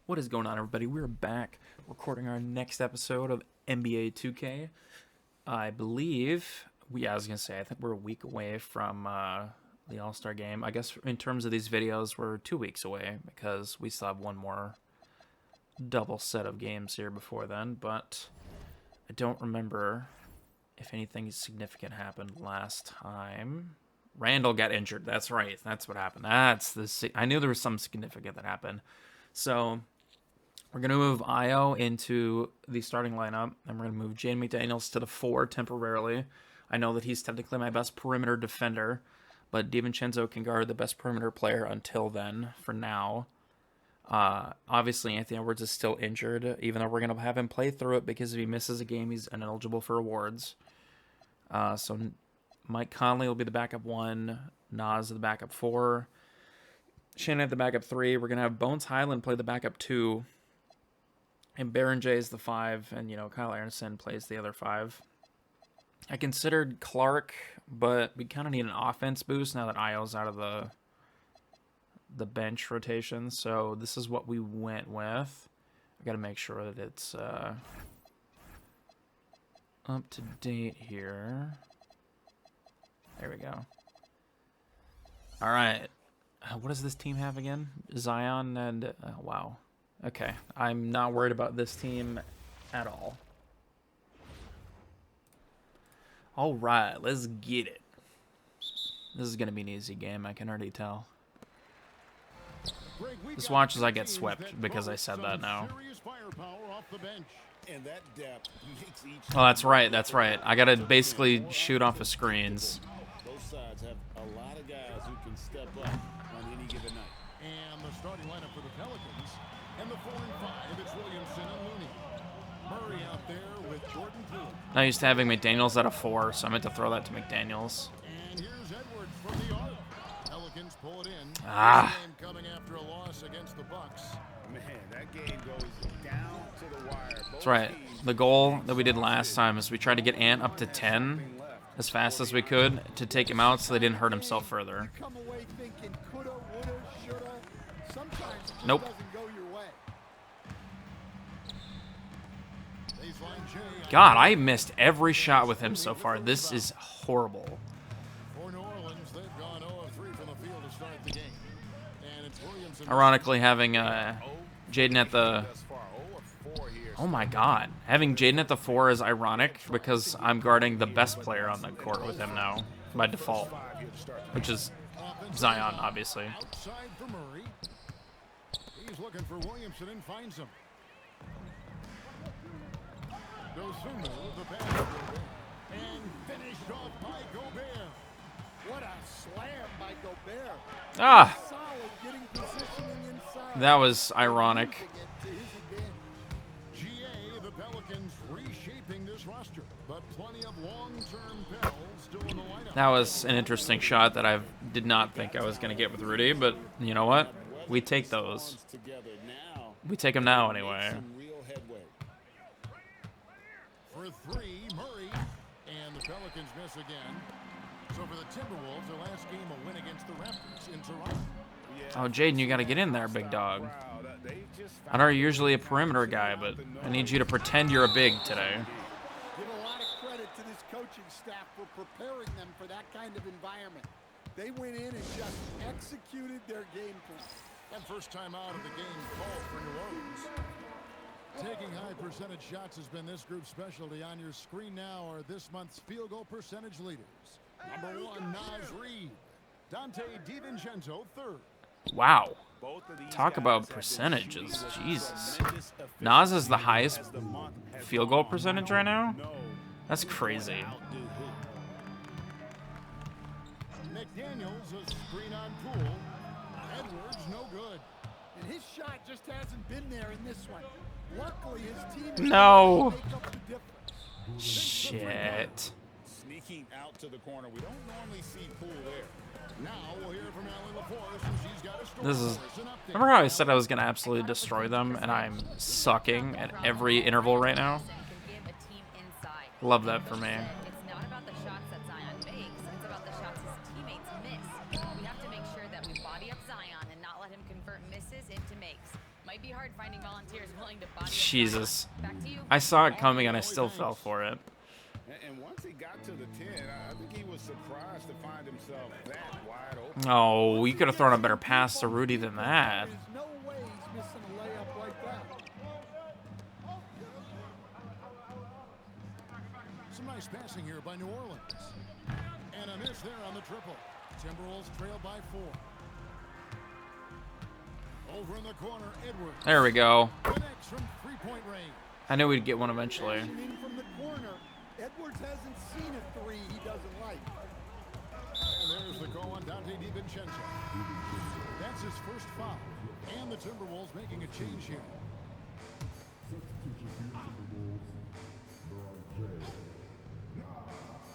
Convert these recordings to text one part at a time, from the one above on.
What is going on, everybody? We're back recording our next episode of NBA 2K. I believe I was gonna say, I think we're a week away from the All-Star game. I guess in terms of these videos, we're 2 weeks away because we still have one more double set of games here before then. But I don't remember if anything significant happened last time. Randall got injured. That's right. That's what happened. I knew there was something significant that happened. So we're going to move Io into the starting lineup, and we're going to move Jaden McDaniels to the 4 temporarily. I know that he's technically my best perimeter defender, but DiVincenzo can guard the best perimeter player until then, for now. Obviously, Anthony Edwards is still injured, even though we're going to have him play through it, because if he misses a game, he's ineligible for awards. So Mike Conley will be the backup 1, Nas the backup 4, Shannon at the backup 3. We're going to have Bones Highland play the backup 2. And Baron J is the 5. And, Kyle Anderson plays the other 5. I considered Clark, but we kind of need an offense boost now that Io's out of the bench rotation. So this is what we went with. I got to make sure that it's up to date here. There we go. All right. What does this team have again? Zion and... wow. Okay. I'm not worried about this team at all. All right. Let's get it. This is going to be an easy game. I can already tell. Just watch as I get swept because I said that now. Oh, that's right. That's right. I got to basically shoot off of screens. Both sides have a lot of guys who can step up on any given night. And the starting lineup for the Pelicans. And the 4 and 5, it's Williamson and Looney. Murray out there with Jordan Poole. Not used to having McDaniels at a 4, so I meant to throw that to McDaniels. And here's Edwards from the arc. Pelicans pull it in. Ah. Game coming after a loss against the Bucks. Man, that game goes down to the wire. That's right. The goal that we did last time is we tried to get Ant up to 10 as fast as we could to take him out so they didn't hurt himself further. Come away thinking coulda, woulda, shoulda. Sometimes it just Nope. doesn't go your way. Baseline J. God, I missed every shot with him so far. This is horrible. For New Orleans, they've gone 0 of 3 from the field to start the game. And it's Williamson. Ironically, having Jaden at the... Oh my god. Having Jaden at the 4 is ironic because I'm guarding the best player on the court with him now by default, which is Zion, obviously. Outside for Murray. He's looking for Williamson and finds him. Dosunmu, the pass to Gobert. And finished off by Gobert. What a slam by Gobert. Ah, Solid getting positioning inside. that was ironic. To his advantage. GA, the Pelicans reshaping this roster, but plenty of long-term Pels still in the lineup. That was an interesting shot that I did not think I was going to get with Rudy, but you know what? We take those. Together now. We take them now anyway. Some real headway. For 3, Murray, and the Pelicans miss again. So for the Timberwolves, their last game a win against the Raptors in Toronto. Oh, Jaden, you got to get in there, big dog. I know you're usually a perimeter guy, but I need you to pretend you're a big today. Give a lot of credit to this coaching staff for preparing them for that kind of environment. They went in and just executed their game plan. And first time out of the game called for New Orleans. Taking high percentage shots has been this group's specialty. On your screen now are this month's field goal percentage leaders. Number 1, Nas Reed. Dante DiVincenzo, 3rd. Wow. Both of these Talk guys about have been percentages. shooting with Jesus. tremendous efficiency Nas is the highest as the month has field goal gone percentage on. right now? No, That's crazy. outdo who. McDaniels, a screen on Poole. Edwards, no good. And his shot just hasn't been there in this one. Luckily, his team is No. able to make up the difference. Shit. Sneaking out to the corner. We don't normally see Poole there. Now we'll hear from Allie LaForce, and she's got a story This is... for us, an update. Remember how I said I was going to absolutely destroy them, and I'm sucking at every interval right now? Love that for me. It's not about the shots that Zion makes, it's about the shots his teammates miss. We have to make sure that we body up Zion and not let him convert misses into makes. Might be be hard finding volunteers willing to body a Jesus. shot. Back to you. I saw it coming and I still fell for it. And once he got to the 10, I think he was surprised to find himself that wide open. Oh, you could have thrown a better pass to Rudy than that. There's no way he's missing a layup like that. Some nice passing here by New Orleans. And a miss there on the triple. Timberwolves trail by 4. Over in the corner, Edwards. There we go. Connects from three-point range. I knew we'd get one eventually. In from the corner. Edwards hasn't seen a three he doesn't like. And there's the call on Dante DiVincenzo. That's his first foul. And the Timberwolves making a change here.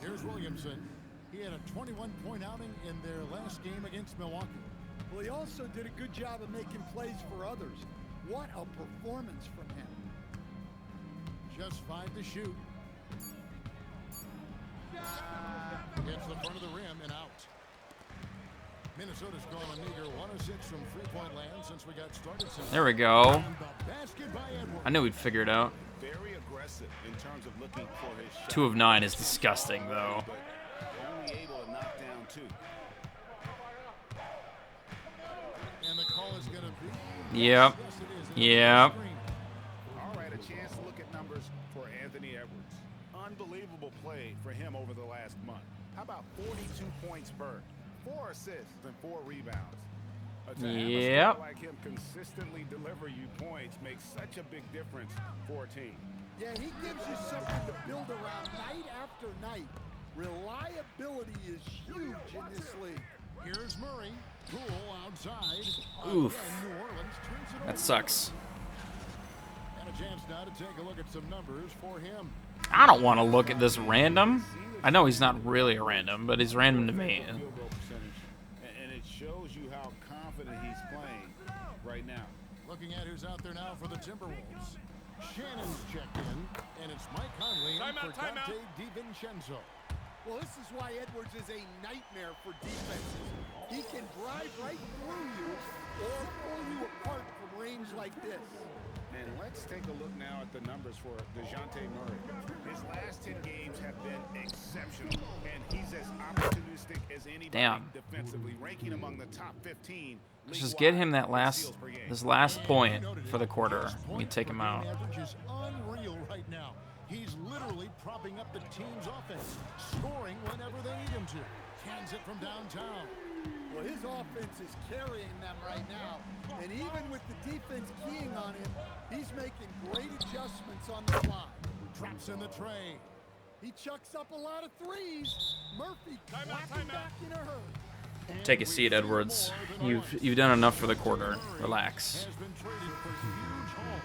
Here's Williamson. He had a 21-point outing in their last game against Milwaukee. Well, he also did a good job of making plays for others. What a performance from him. Just 5 to shoot. Hits the front of the rim and out. Minnesota's gone a meager 1 of 6 from three-point land since we got started. There we go. And the basket by Edwards. I knew we'd figure it out. Very aggressive in terms of looking for his shot. 2 of 9 is disgusting, though. But only able to knock down 2. And the call is going to be. Yep. Yes, it is. Yep. All right, a chance to look at numbers for Anthony Edwards. Unbelievable play for him over the last month. How about 42 points earned, 4 assists, and 4 rebounds? To have a Yep. star like him consistently deliver you points makes such a big difference for a team. Yeah, he gives you something to build around night after night. Reliability is huge in this league. Here's Murray. Poole outside. Oof. Again, New Orleans turns it That over. sucks. And a chance now to take a look at some numbers for him. I don't want to look at this random. I know he's not really a random, but he's random to me. Field goal percentage. And it shows you how confident he's playing right now. Looking at who's out there now for the Timberwolves. Shannon's checked in, and it's Mike Conley in for Dante DiVincenzo. Well, this is why Edwards is a nightmare for defenses. He can drive right through you or pull you apart from range like this. And let's take a look now at the numbers for DeJounte Murray. His last 10 games have been exceptional, and he's as opportunistic as anybody defensively, ranking among the top 15. Let's just get him that this last point for the quarter. Let me take him out. Average is unreal right now. He's literally propping up the team's offense, scoring whenever they need him to. Hands it from downtown. Well, his offense is carrying them right now. And even with the defense keying on him, he's making great adjustments on the fly. Traps in the tray. He chucks up a lot of threes. Murphy clapping back in a hurry. Take a seat, Edwards. You've done enough for the quarter. Relax. Has been traded for huge haul.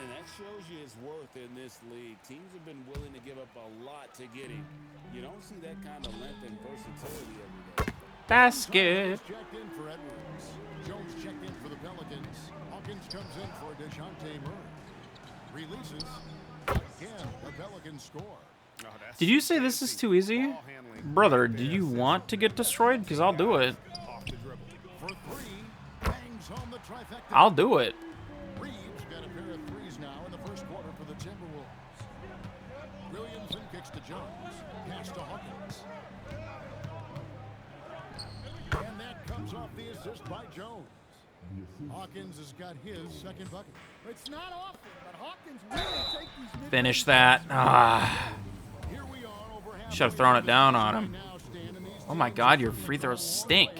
And that shows you his worth in this league. Teams have been willing to give up a lot to get him. You don't see that kind of length and versatility every day. Basket. Checked in for Edwards. Jones checked in for the Pelicans. Hawkins comes in for DeJounte Murray. Releases. Again, the Pelicans score. Oh, that's Did you say this is too easy? ball handling. Brother, do you want to get destroyed? Because I'll do it. Off the dribble. For 3, bangs home the trifecta. I'll do it. Reeves got a pair of threes now in the first quarter for the Timberwolves. Williamson kicks to Jones. Pass to Hawkins. And that comes off the assist by Jones. Hawkins has got his second bucket. It's not often, but Hawkins will take these mid- Finish that. Ah. Here we are over half. Should have thrown it down on him. Oh my God, your free throws stink.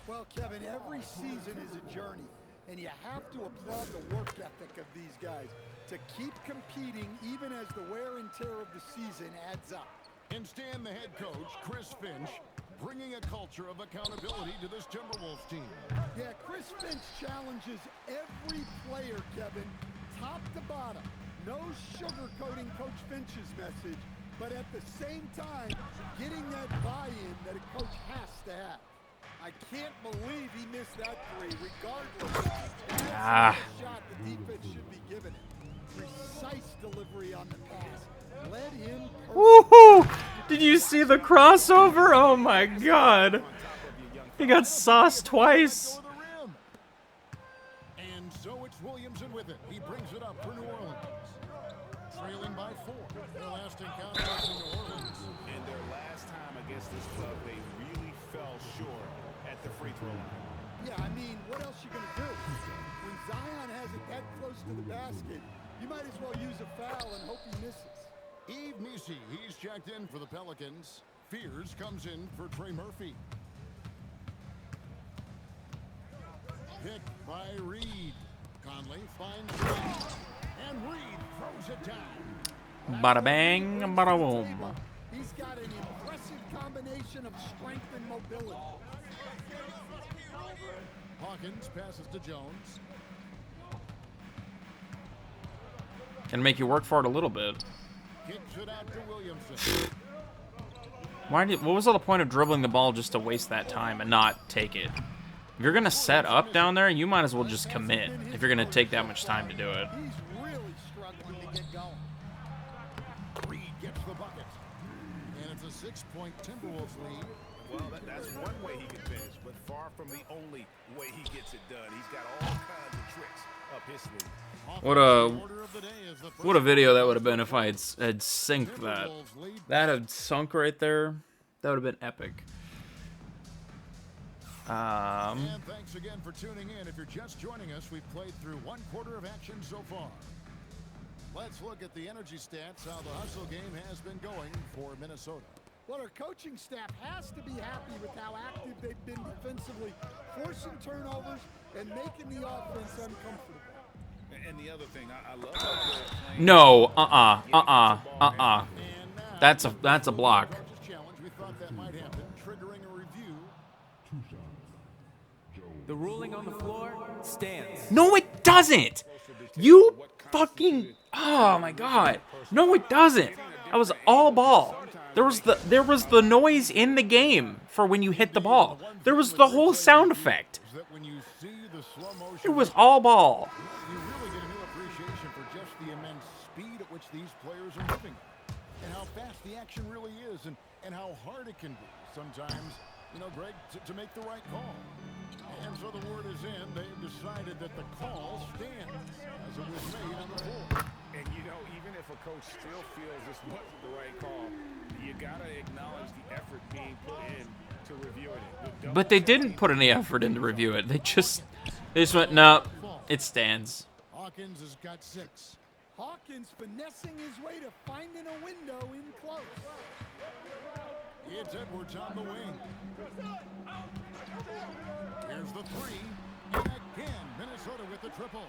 Well, Kevin, every season is a journey, and you have to applaud the work ethic of these guys to keep competing even as the wear and tear of the season adds up. And Stan, the head coach, Chris Finch, bringing a culture of accountability to this Timberwolves team. Yeah, Chris Finch challenges every player, Kevin, top to bottom. No sugarcoating Coach Finch's message, but at the same time, getting that buy-in that a coach has to have. I can't believe he missed that three, regardless. That's not the shot the defense should be giving him. Precise delivery on the pass. Let him. Woohoo! Did you see the crossover? Oh my God. He got sauced twice. And so it's Williams. Williamson with it. He brings it up for New Orleans. Trailing by 4. Their last encounter was in New Orleans. And their last time against this club, they really fell short at the free throw line. Yeah, I mean, what else you going to do? When Zion has it that close to the basket, you might as well use a foul and hope he misses. Yves Missi, he's checked in for the Pelicans. Fears comes in for Trey Murphy. Picked by Reed. Conley finds Reed. And Reed throws it down. Bada bang, bada boom. He's got an impressive combination of strength and mobility. Hawkins passes to Jones. Can make you work for it a little bit. Kicks it out to Williamson. What was all the point of dribbling the ball just to waste that time and not take it? If you're going to set up down there, you might as well just commit if you're going to take that much time to do it. He's really struggling to get going. Reed gets the bucket. And it's a 6-point Timberwolves lead. Well, that's one way he can finish, but far from the only way he gets it done. He's got all kinds of tricks up his sleeve. What a video that would have been if I had synced that. That had sunk right there. That would have been epic. And thanks again for tuning in. If you're just joining us, we've played through 1 quarter of action so far. Let's look at the energy stats, how the hustle game has been going for Minnesota. Well, our coaching staff has to be happy with how active they've been defensively, forcing turnovers and making the offense uncomfortable. And the other thing, I love how they're playing. No, That's a block. Challenge. We thought that might happen, triggering a review. The ruling on the floor stands. No, it doesn't. You fucking. Oh my god. No, it doesn't. That was all ball. There was the noise in the game for when you hit the ball. There was the whole sound effect. It was all ball. You really get a new appreciation for just the immense speed at which these players are moving, and how fast the action really is, and how hard it can be sometimes, Greg, to make the right call. And so the word is in. They've decided that the call stands as it was made on the floor. And even if a coach still feels this wasn't the right call, you gotta acknowledge the effort being put in to reviewing it. But they didn't put any effort in to review it. They just went, no, it stands. Hawkins has got 6. Hawkins finessing his way to finding a window in close. It's Edwards on the wing. Here's the 3. And again, Minnesota with the triple.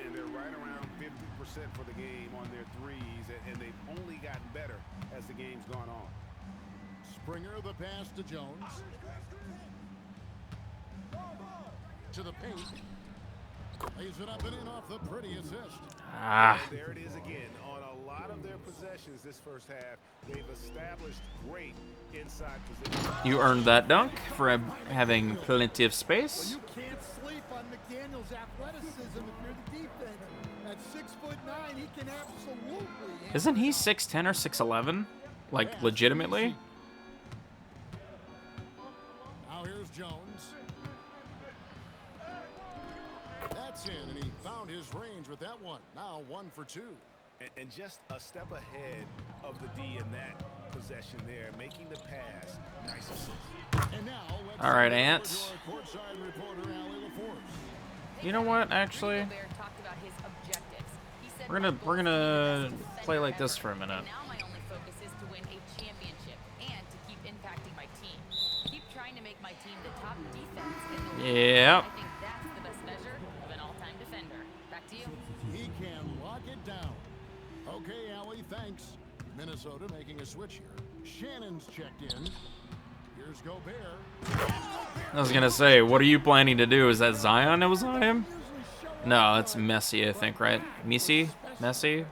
And they're right around 50% for the game on their threes, and they've only gotten better as the game's gone on. Springer the pass to Jones. To the paint. Lays it up and in off the pretty assist. Ah. And there it is again. On a lot of their possessions this first half, they've established great inside position. You earned that dunk for having plenty of space. Well, you can't sleep on McDaniel's athleticism if you're the defense. At 6'9", he can absolutely. Isn't he 6'10" or 6'11"? Like, legitimately? Now here's Jones. That's in, and he found his range with that one. Now 1 for 2. And just a step ahead of the D in that possession there, making the pass. Nice assist. And now let's All right, go Ants. to our courtside reporter, Allie LaForce. You know what? Actually, Gobert talked about his objectives. He said, we're gonna play like this for a minute. Now my only focus is to win a championship and to keep impacting my team. Keep trying to make my team the top defense in the league. Yep. I think that's the best measure of an all-time defender. Back to you. He can lock it down. Okay, Allie, thanks. Minnesota making a switch here. Shannon's checked in. Here's Gobert. I was gonna say, what are you planning to do? Is that Zion that was on him? No, that's Messi, I think, right? Messi?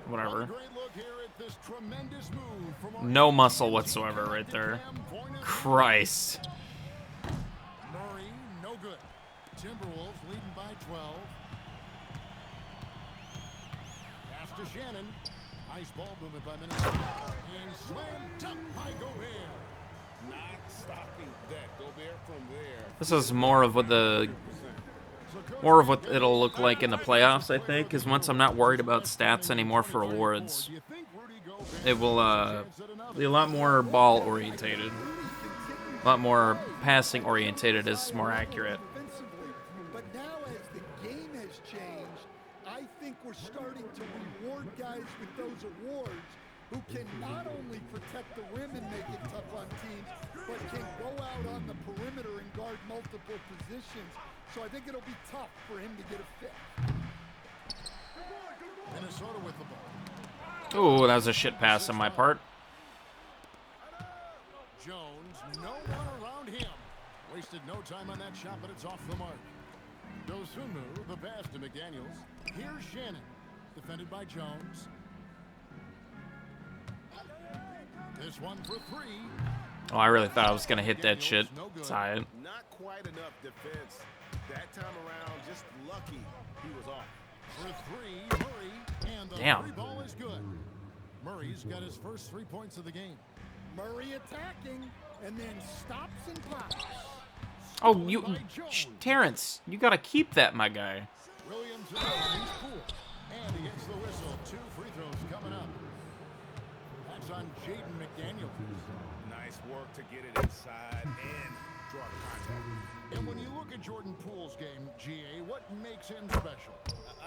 Whatever. Great look here at this tremendous move from No muscle whatsoever right there. Christ. Murray, no good. Timberwolves leading by 12. Pass to Shannon. Nice ball movement by Minnesota. And slam dunk by Gobert. Not stopping that. Gobert from there. This is more of what the more of what it'll look like in the playoffs, I think, because once I'm not worried about stats anymore for awards, it will be a lot more ball orientated. A lot more passing orientated is more accurate. But now as the game has changed, I think we're starting to reward guys with those awards who can not only protect the rim and make it tough on teams, but can go out on the perimeter and guard multiple positions. So I think it'll be tough for him to get a fifth. Minnesota with the ball. Oh, that was a shit pass on my part. Jones, no one around him. Wasted no time on that shot, but it's off the mark. Dosunu, the pass to McDaniels. Here's Shannon, defended by Jones. This one for three. Oh, I really thought I was gonna hit that shit. Tired. Not quite enough defense. That time around, just lucky he was off. For three, Murray, and the three ball is good. Murray's got his first 3 points of the game. Murray attacking, and then stops and pops. Oh, Terrence, you gotta keep that, my guy. Williams is cool, and he gets the whistle. 2 free throws coming up. That's on Jaden McDaniels. Nice work to get it inside and draw the contact. And when you look at Jordan Poole's game, GA, what makes him special?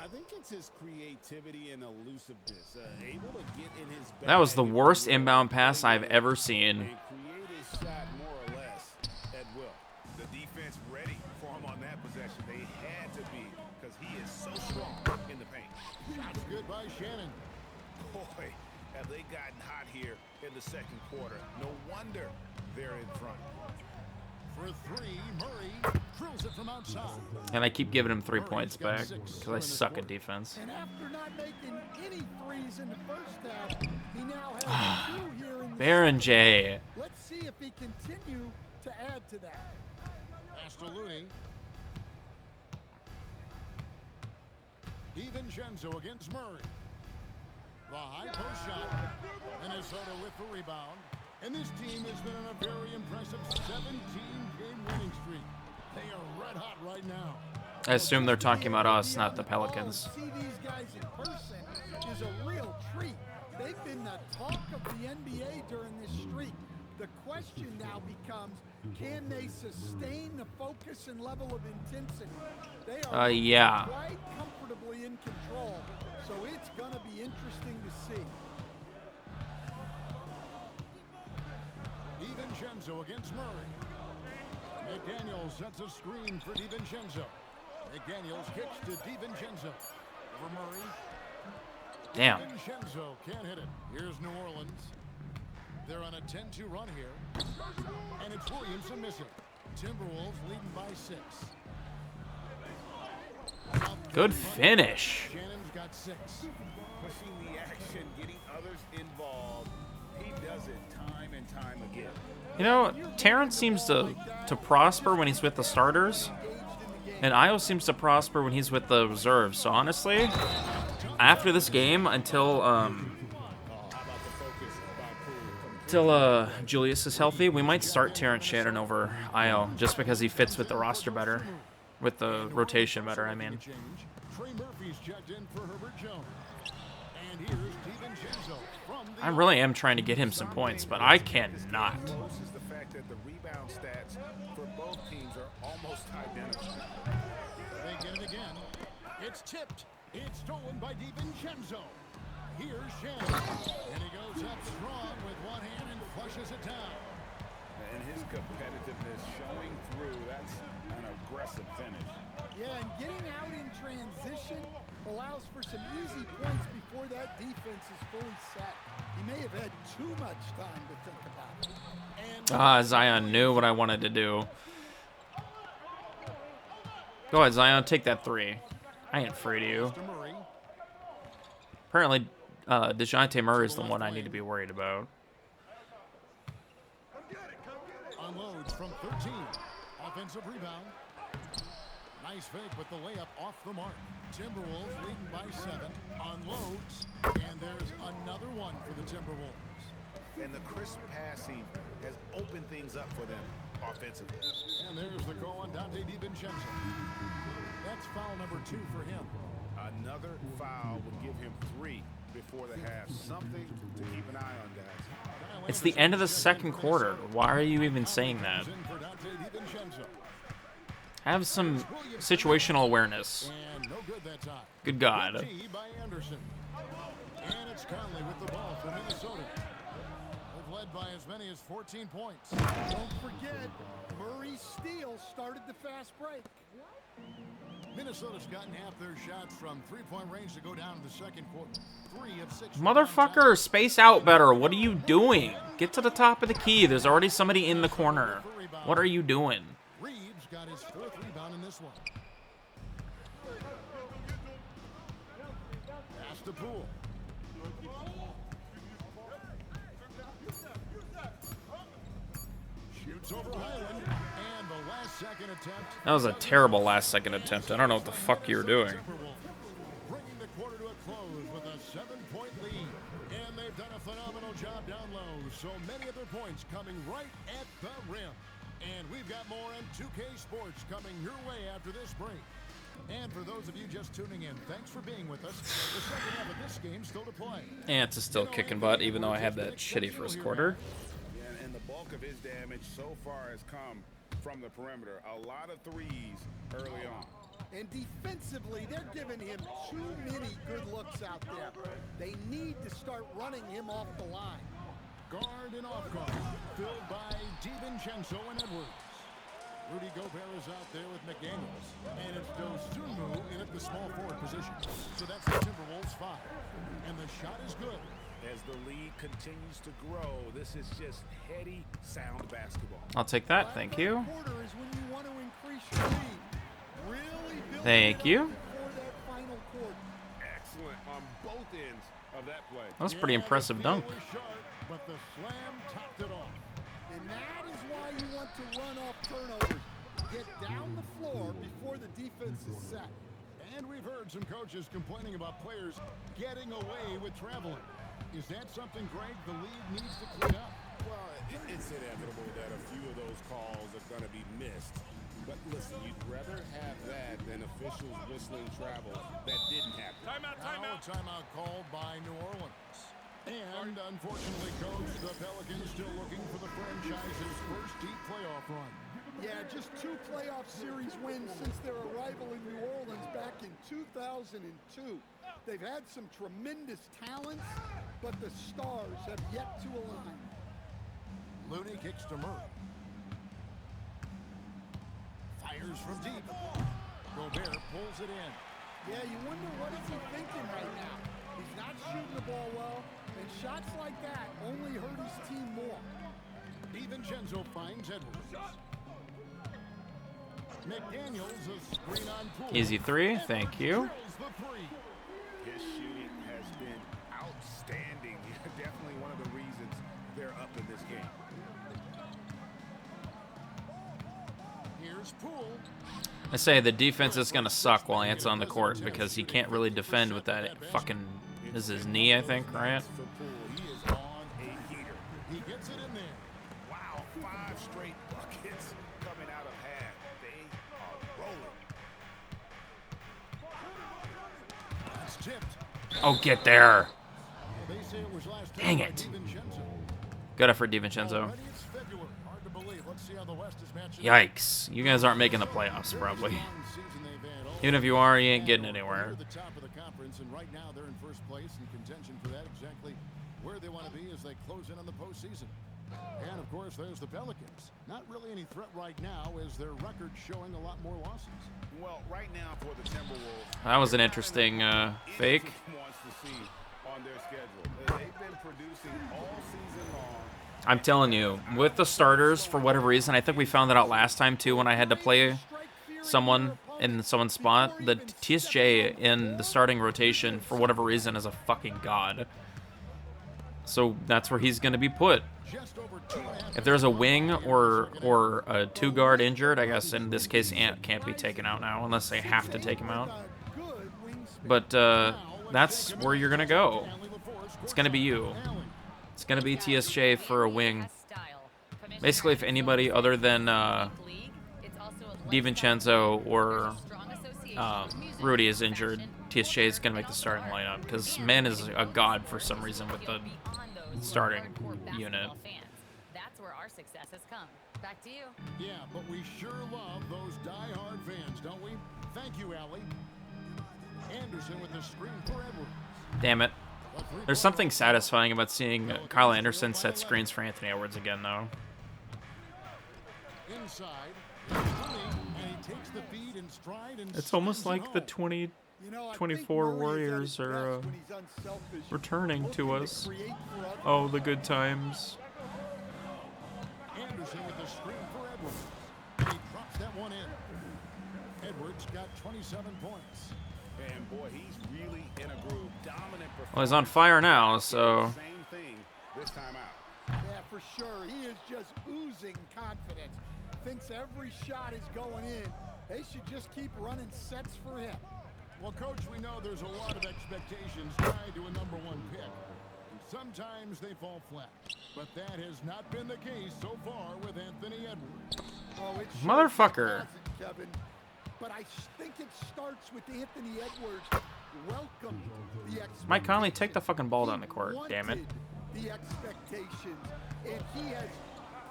I think it's his creativity and elusiveness. Able to get in his bag. That was the worst inbound pass I've ever seen. And create his shot more or less at will. The defense ready for him on that possession. They had to be because he is so strong in the paint. Shots good by Shannon. Boy, have they gotten hot here in the second quarter. No wonder they're in front. For three, Murray drills it from outside. And I keep giving him 3 points back because I suck at defense. And after not making any threes in the first half, he now has 2 here in the Baron J. Let's see if he continue to add to that. Astaluni. DiVincenzo against Murray. The high post shot. Minnesota with the rebound. And this team has been on a very impressive 17-game winning streak. They are red hot right now. I assume they're talking about us, not the Pelicans. To see these guys in person is a real treat. They've been the talk of the NBA during this streak. The question now becomes, can they sustain the focus and level of intensity? They are yeah. quite comfortably in control, so it's going to be interesting to see. DiVincenzo against Murray. McDaniels sets a screen for DiVincenzo. McDaniels kicks to DiVincenzo. For Murray. Damn. DiVincenzo can't hit it. Here's New Orleans. They're on a 10-2 run here. And it's Williamson missing. Timberwolves leading by 6. Good finish. Shannon's got 6. Pushing the action, getting others involved. He does it time and time again. You know, Terrence seems to prosper when he's with the starters, and Io seems to prosper when he's with the reserves. So honestly, after this game, until Julius is healthy, we might start Terrence Shannon over Io just because he fits with the roster better, with the rotation better. I mean. Trey Murphy's checked in for Herbert Jones. And here's DiVincenzo from the I really am trying to get him some points, but I cannot. This is the fact that the rebound stats for both teams are almost identical. They get it again. It's tipped. It's stolen by DiVincenzo. Here's Shannon. And he goes up strong with one hand and flushes it down. And his competitiveness showing through. That's an aggressive finish. Yeah, and getting out in transition allows for some easy points before that defense is fully set. He may have had too much time to think about it. And Zion knew what I wanted to do. Go ahead, Zion, take that 3. I ain't afraid of you. Murray. Apparently, DeJounte Murray is the one I need to be worried about. Unloads from 13. Offensive rebound. Nice fake, but the layup off the mark. Timberwolves leading by 7. Unloads, and there's another one for the Timberwolves. And the crisp passing has opened things up for them offensively. And there's the call on Dante DiVincenzo. that's foul number 2 for him. Another foul would give him 3 before the half. Something to keep an eye on, guys. It's the end of the second quarter. Why are you even saying that? Have some situational awareness. And no good that time. Good God. By Anderson. And it's Conley with the ball for Minnesota. They've led by as many as 14 points. Don't forget, Murray's steal started the fast break. Minnesota's gotten half their shots from three-point range to go down in the second quarter. 3 of 6. Motherfucker, space out better. What are you doing? Get to the top of the key. There's already somebody in the corner. What are you doing? Reeves got his 4th rebound in this one. Pass to Poole. Shoots over Highland. And the last second attempt. That was a terrible last second attempt. I don't know what the fuck you were doing. Bringing the quarter to a close with a 7-point lead. And they've done a phenomenal job down low. So many of their points coming right at the rim. And we've got more on 2K Sports coming your way after this break. And for those of you just tuning in, thanks for being with us. The second half of this game still to play. Ants is still kicking butt, even though I had that shitty first quarter. Yeah, and the bulk of his damage so far has come from the perimeter. A lot of threes early on. And defensively, they're giving him too many good looks out there. They need to start running him off the line. Guard and off guard, filled by DiVincenzo and Edwards. Rudy Gobert is out there with McDaniels. And it's Dosunmu in at the small forward position. So that's the Timberwolves 5. And the shot is good. As the lead continues to grow, this is just heady, sound basketball. I'll take that. Thank you. Quarter is when you want to increase your lead. Really build Thank it you. up before that final quarter. Excellent on both ends of that play. That was a pretty impressive dunk. But the slam topped it off. And that is why you want to run off turnovers. Get down the floor before the defense is set. And we've heard some coaches complaining about players getting away with traveling. Is that something, Greg, the league needs to clean up? Well, it's inevitable that a few of those calls are going to be missed. But listen, you'd rather have that than officials whistling travel that didn't happen. Timeout. Now a timeout called by New Orleans. And unfortunately, Coach, the Pelicans still looking for the franchise's first deep playoff run. Yeah, just 2 playoff series wins since their arrival in New Orleans back in 2002. They've had some tremendous talents, but the stars have yet to align. Looney kicks to Murray. Fires from deep. Gobert pulls it in. Yeah, you wonder what is he thinking right now. He's not shooting the ball well, and shots like that only hurt his team more. DiVincenzo finds Edwards. McDaniels a screen on Poole. Easy 3. Thank you. His shooting has been outstanding. Definitely one of the reasons they're up in this game. Here's Poole. I say the defense is going to suck while Ant's on the court because he can't really defend with that fucking... This is his knee, I think, right? For Poole, he is on a heater. He gets it in there. Wow, 5 straight buckets coming out of half. They are rolling. It's tipped. Oh, get there. They say it was last Dang time by it. DiVincenzo. Good effort, DiVincenzo. Already it's February. Hard to believe. Let's see how the West is matching up. Yikes. You guys aren't making the playoffs, probably. Even if you are, you ain't getting anywhere. They're the top of the conference, and right now they're in first place in contention for that, exactly where they want to be as they close in on the postseason. And of course, there's the Pelicans. Not really any threat right now, as their record showing a lot more losses. Well, right now for the Timberwolves, That was an interesting fake. wants to see on their schedule. They've been producing all season long. I'm telling you, with the starters, for whatever reason, I think we found that out last time, too, when I had to play someone in someone's spot. The TSJ in the starting rotation, for whatever reason, is a fucking god. So that's where he's going to be put. If there's a wing or a 2-guard injured, I guess in this case Ant can't be taken out now unless they have to take him out. But that's where you're going to go. It's going to be you. It's going to be TSJ for a wing. Basically, if anybody other than DiVincenzo or Rudy is injured, TSJ is gonna make the starting lineup because Man is a god for some reason with the starting unit. That's where our success has come. Back to you. Yeah, but we sure love those die-hard fans, don't we? Thank you, Allie. Anderson with the screen for Edwards. Damn it. There's something satisfying about seeing Kyle Anderson set screens for Anthony Edwards again, though. Inside, and he takes the feed in stride and It's almost like the home. 2024 Warriors are returning to us. Oh, the good times. Anderson with the screen for Edwards. He drops that one in. Edwards got 27 points. And boy, he's really in a groove. Dominant performance. Well, he's on fire now, so Same thing this time out. Yeah, for sure. He is just oozing confidence. Thinks every shot is going in. They should just keep running sets for him. Well, Coach, we know there's a lot of expectations tied to a #1 pick. And sometimes they fall flat. But that has not been the case so far with Anthony Edwards. Oh, it's Motherfucker. Kevin. But I think it starts with Anthony Edwards. Welcome the expectations. Mike Conley, take the fucking ball down the court, damn it. The expectations, and he has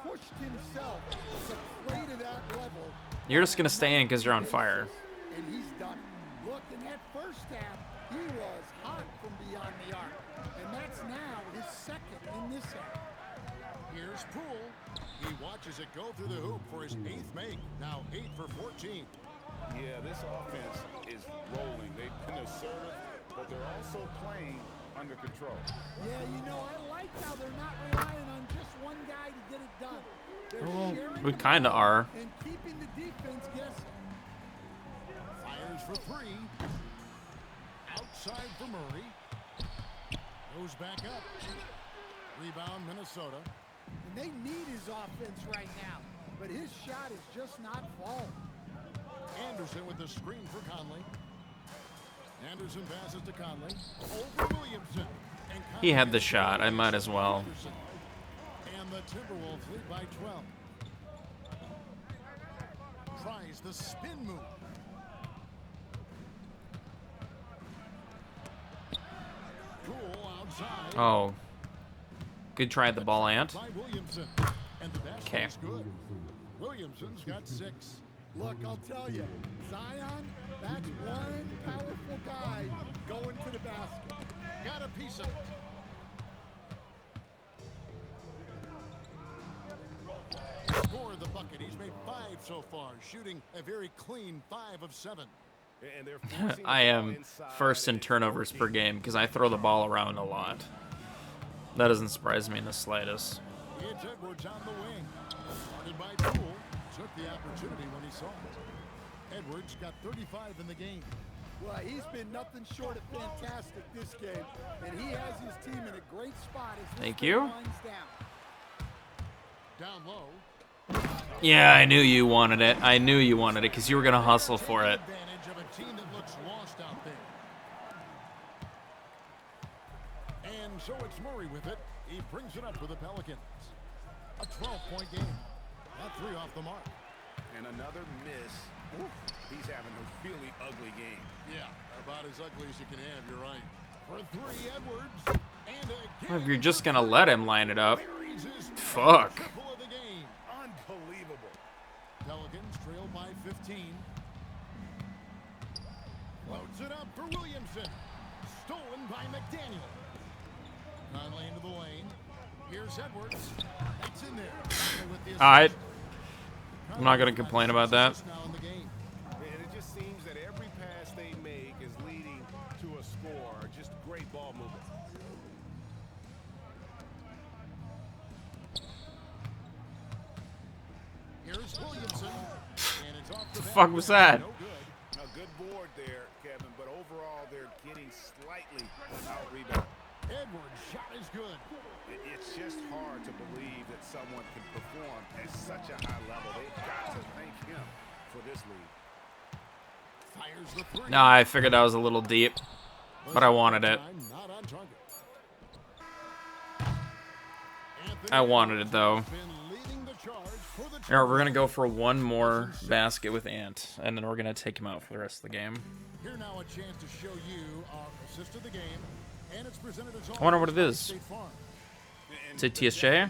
pushed himself to play to that level. You're just gonna stay in because you're on fire. And he's done it. Look, in that first half, he was hot from beyond the arc. And that's now his second in this half. Here's Poole. He watches it go through the hoop for his 8th make. Now 8 for 14. Yeah, this offense is rolling. They've been assertive, but they're also playing under control. Yeah, I like how they're not relying on just one guy to get it done. They're sharing We the kinda ball are. and keeping the defense guessing. Fires for 3. Outside for Murray. Goes back up. Rebound Minnesota. And they need his offense right now, but his shot is just not falling. Anderson with the screen for Conley. Anderson passes to Conley. Over Williamson. And He had the Conley shot. I might as well. And the Timberwolves lead by 12. Tries the spin move. Poole outside. Oh. Good try at the ball, Ant. By Williamson. And the basket Okay. is good. Williamson's got 6. Look, I'll tell you, Zion, that's one powerful guy going to the basket. Got a piece of it. Scored the bucket. He's made 5 so far, shooting a very clean 5 of 7. And they're forcing I the ball am inside first in and it's turnovers per working. game because I throw the ball around a lot. That doesn't surprise me in the slightest. It's Edwards on the wing. Started by Poole. Took the opportunity when he saw it. Edwards got 35 in the game. Well, he's been nothing short of fantastic this game, and he has his team in a great spot as this Thank thing you. winds down low. Yeah, I knew you wanted it. I knew you wanted it because you were going to hustle for it. Advantage of a team that looks lost out there. And so it's Murray with it. He brings it up for the Pelicans. A 12-point game. That 3 off the mark. And another miss. Oof, he's having a really ugly game. Yeah, about as ugly as you can have, you're right. For 3, Edwards. And again, If you're just going to let him line it up. buries his Fuck. triple of the game. Unbelievable. Pelicans trail by 15. Floats it up for Williamson. Stolen by McDaniel. Conley into the lane. Here's Edwards. That's in there. With the All right. assist. I'm not going to complain about that. Assists now in the game. And it just seems that every pass they make is leading to a score. Just great ball movement. Here's Williamson. And it's off the The fuck was that? No good. A good board there, Kevin, but overall they're getting slightly out rebound. Edwards' shot is good. It's just hard to believe that someone can perform at such a high level. They've got to thank him for this lead. Fires the 3. No, I figured that was a little deep, but I wanted it. Not on target. I wanted it, though. Been leading the charge for the All right, we're gonna go for one more basket with Ant, and then we're gonna take him out for the rest of the game. Here now a chance to show you our assist of the game, and it's presented as I wonder what always it by is. State Farm. Is it TSJ?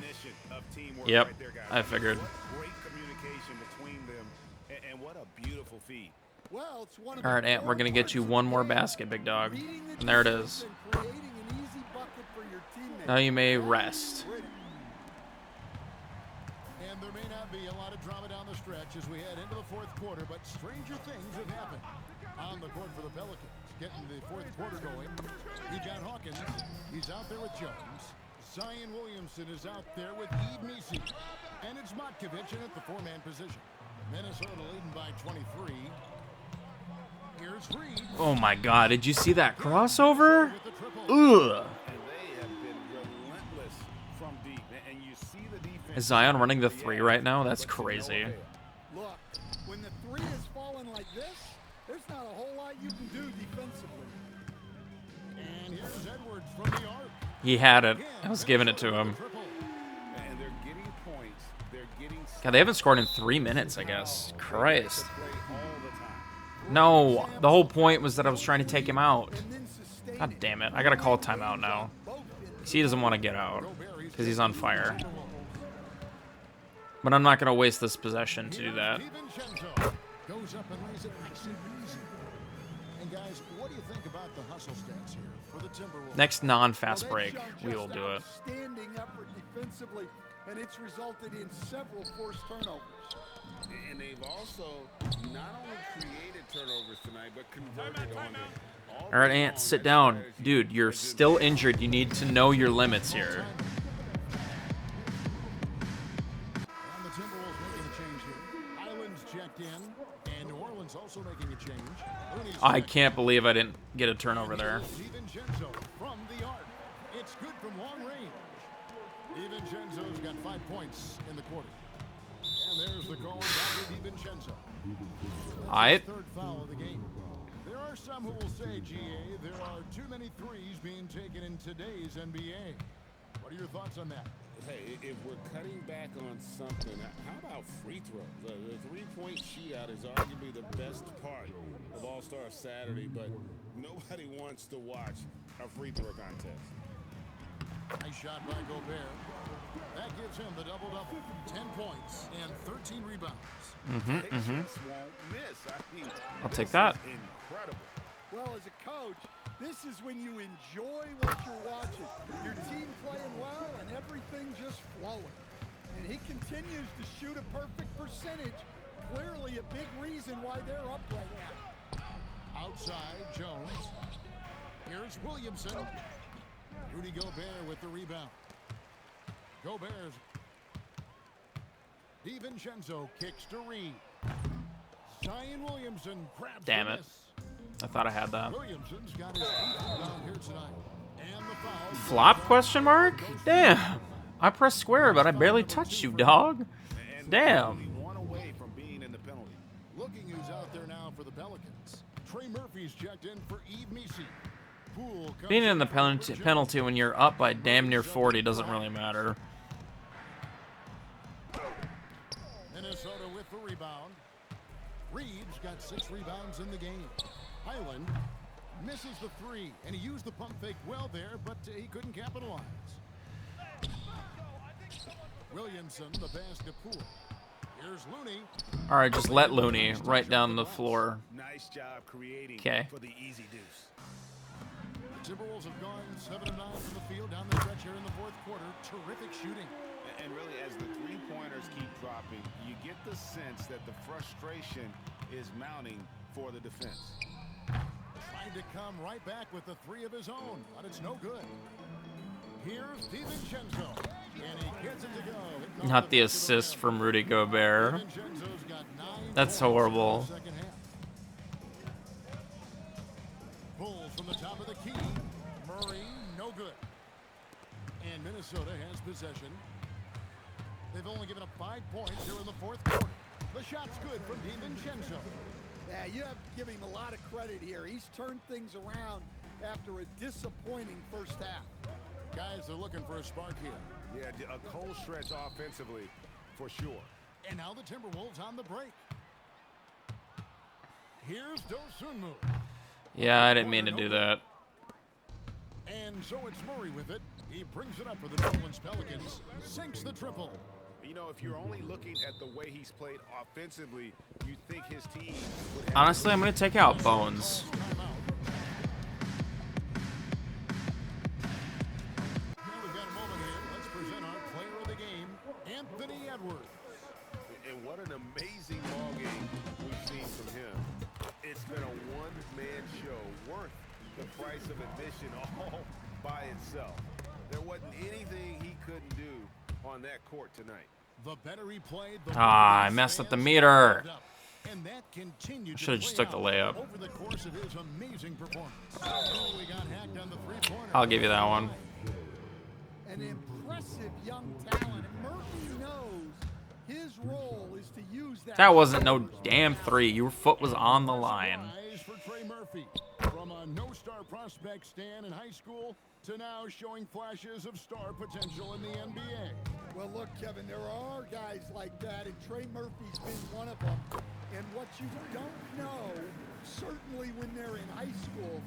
Yep, I figured. Great communication between them, and what a beautiful feed. Well, it's one of All right, the Ant, we're gonna get you one more basket, big dog. And there it is. creating an easy bucket for your teammates. Now you may rest. And there may not be a lot of drama down the stretch as we head into the fourth quarter, but stranger things have happened. On the court for the Pelicans, getting the fourth quarter going. You got Hawkins. He's out there with Jones. Zion Williamson is out there with Edmisi. And it's Matkovic in at the four-man position. Minnesota leading by 23. Here's Reed. Oh my God! Did you see that crossover? With the triple. Ugh. And they have been relentless from deep. And you see the defense. Is Zion running the three right now? That's crazy. Look, when the three is falling like this, there's not a whole lot you can do defensively. And here's Edwards from the arc. He had it. I was giving it to him. And they're getting points. They're getting God, they haven't scored in 3 minutes, I guess. Christ. play all the time. No, the whole point was that I was trying to take him out. And then sustain God damn it. I gotta call a timeout now. He doesn't want to get out because he's on fire. But I'm not gonna waste this possession to do that. DiVincenzo goes up and lays it nice and easy. And guys, what do you think about the hustle stats here for the Timberwolves? Next non-fast Well, they've break, shown we will just do it. outstanding effort defensively, and it's resulted in several forced turnovers. And they've also not only created turnovers tonight, but converted on it. All right, Ant, sit down. Dude, you're still injured. You need to know your limits here. And the Timberwolves making a change here. Island's checked in, and New Orleans also making a change. Looney's I checked can't believe I didn't get a turnover there. DiVincenzo from the arc. It's good from long range. DiVincenzo's got 5 points in the quarter. And there's the call back to DiVincenzo. Alright. Third foul of the game. There are some who will say, GA, there are too many threes being taken in today's NBA. What are your thoughts on that? Hey, if we're cutting back on something, how about free throws? The three-point shootout is arguably the best part of All-Star Saturday, but nobody wants to watch a free throw contest. Nice shot by Gobert. That gives him the double-double. 10 points and 13 rebounds. They just won't miss. I mean, I'll take this that. is incredible. Well, as a coach, this is when you enjoy what you're watching. Your team playing well and everything just flowing. And he continues to shoot a perfect percentage. Clearly a big reason why they're up right now. Outside, Jones. Here's Williamson. Rudy Gobert with the rebound. Gobert's. DiVincenzo kicks to Reed. Zion Williamson grabs Damn the it. miss. I thought I had that. Williamson's got his 8th rebound here tonight. And the foul. Flop question mark? Damn. I pressed square, but I barely touched you, dog. And Damn. only one away from being in the penalty. Looking who's out there now for the Pelicans. Trey Murphy's checked in for Edmisi. Poole comes Being in the for penalty when you're up by damn near 40 doesn't really matter. Minnesota with the rebound. Reeves got 6 rebounds in the game. Highland misses the 3, and he used the pump fake well there, but he couldn't capitalize. Williamson, the pass to Poole. Here's Looney. All right, just let Looney right down the floor. Nice job creating 'Kay. for the easy deuce. The Timberwolves have gone 7 of 9 from the field down the stretch here in the fourth quarter. Terrific shooting. And really, as the three-pointers keep dropping, you get the sense that the frustration is mounting for the defense. Trying to come right back with the 3 of his own, but it's no good. Here's DiVincenzo, and he gets it to go. Hitting Not off the back of assist rim. from Rudy Gobert. DiVincenzo's got 9 That's points in the horrible. second half. Bulls from the top of the key. Murray, no good. And Minnesota has possession. They've only given up 5 points here in the fourth quarter. The shot's good from DiVincenzo. Yeah, you have to give him a lot of credit here. He's turned things around after a disappointing first half. Guys are looking for a spark here. Yeah, a cold stretch offensively for sure. And now the Timberwolves on the break. Here's Dosunmu. Yeah, I didn't mean to do that. And so it's Murray with it. He brings it up for the New Orleans Pelicans. Sinks the triple. You know, if you're only looking at the way he's played offensively, you think his team would have... Honestly, I'm going to take out Bones. Now we've got a moment here. Let's present our player of the game, Anthony Edwards. And what an amazing ball game we've seen from him. It's been a one-man show worth the price of admission all by itself. There wasn't anything he couldn't do on that court tonight. The better he played, the I messed up the meter. And that continued Should have just took the layup. over the course of his amazing performance. Oh, we got hacked on the three-pointer. I'll give you that one. An impressive young talent. Murphy knows his role is to use that. That wasn't no damn three. Your foot was on the line. Surprise for Trey Murphy. From a no-star prospect Stan in high school to now showing flashes of star potential in the NBA. Well, look, Kevin, there are guys like that, and Trey Murphy's been one of them. And what you don't know, certainly when they're in high school,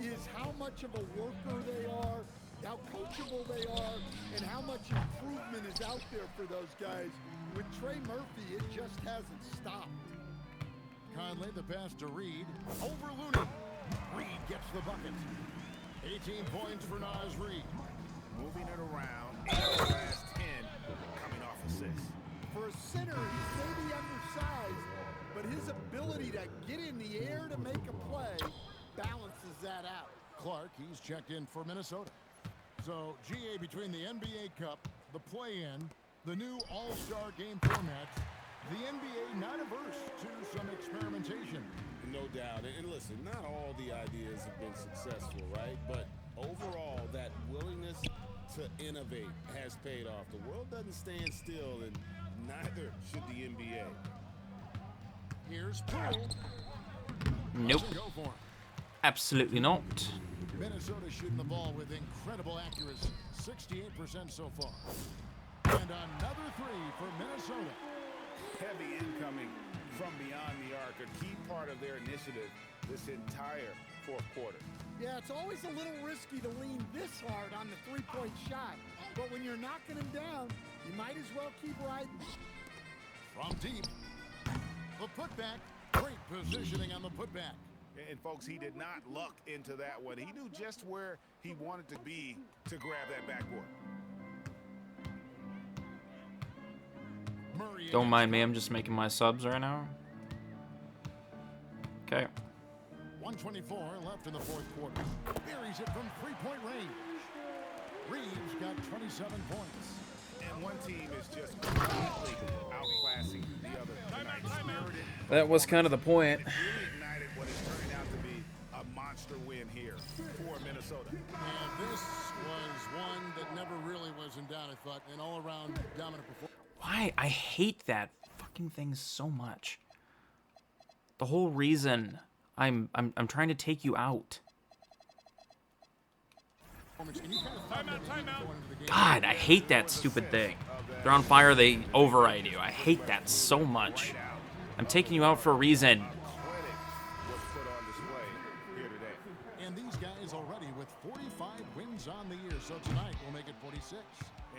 is how much of a worker they are, how coachable they are, and how much improvement is out there for those guys. With Trey Murphy, it just hasn't stopped. Conley, the pass to Reed. Over Looney. Reed gets the bucket. 18 points for Naz Reed. Moving it around, the last 10 coming off assists. For a center, he's maybe undersized, but his ability to get in the air to make a play balances that out. Clark, he's checked in for Minnesota. So, GA, between the NBA Cup, the play-in, the new All-Star game format, the NBA not averse to some experimentation. No doubt. And listen, not all the ideas have been successful, right? But overall, that willingness to innovate has paid off. The world doesn't stand still, and neither should the NBA. Here's Poole. Nope. Doesn't go for him. Absolutely not. Minnesota shooting the ball with incredible accuracy, 68% so far. And another three for Minnesota. Heavy incoming from beyond the arc, a key part of their initiative this entire fourth quarter. Yeah, it's always a little risky to lean this hard on the three-point shot. But when you're knocking him down, you might as well keep riding. From deep, the putback. Great positioning on the putback. And folks, he did not luck into that one. He knew just where he wanted to be to grab that backboard. Murray Don't mind me, I'm just making my subs right now. Okay. 124 left in the fourth quarter. Buries it from three-point range. Reeves got 27 points. And one team is just completely outclassing the other tonight. Spirited. That was kind of the point. It really ignited what is turning out to be a monster win here for Minnesota. And this was one that never really was in doubt, I thought. An all-around dominant performance. Why? I hate that fucking thing so much. The whole reason I'm trying to take you out. God, I hate that stupid thing. They're on fire, they override you. I hate that so much. I'm taking you out for a reason. Was put on display here today. And these guys already with 45 wins on the year. So tonight we'll make it 46.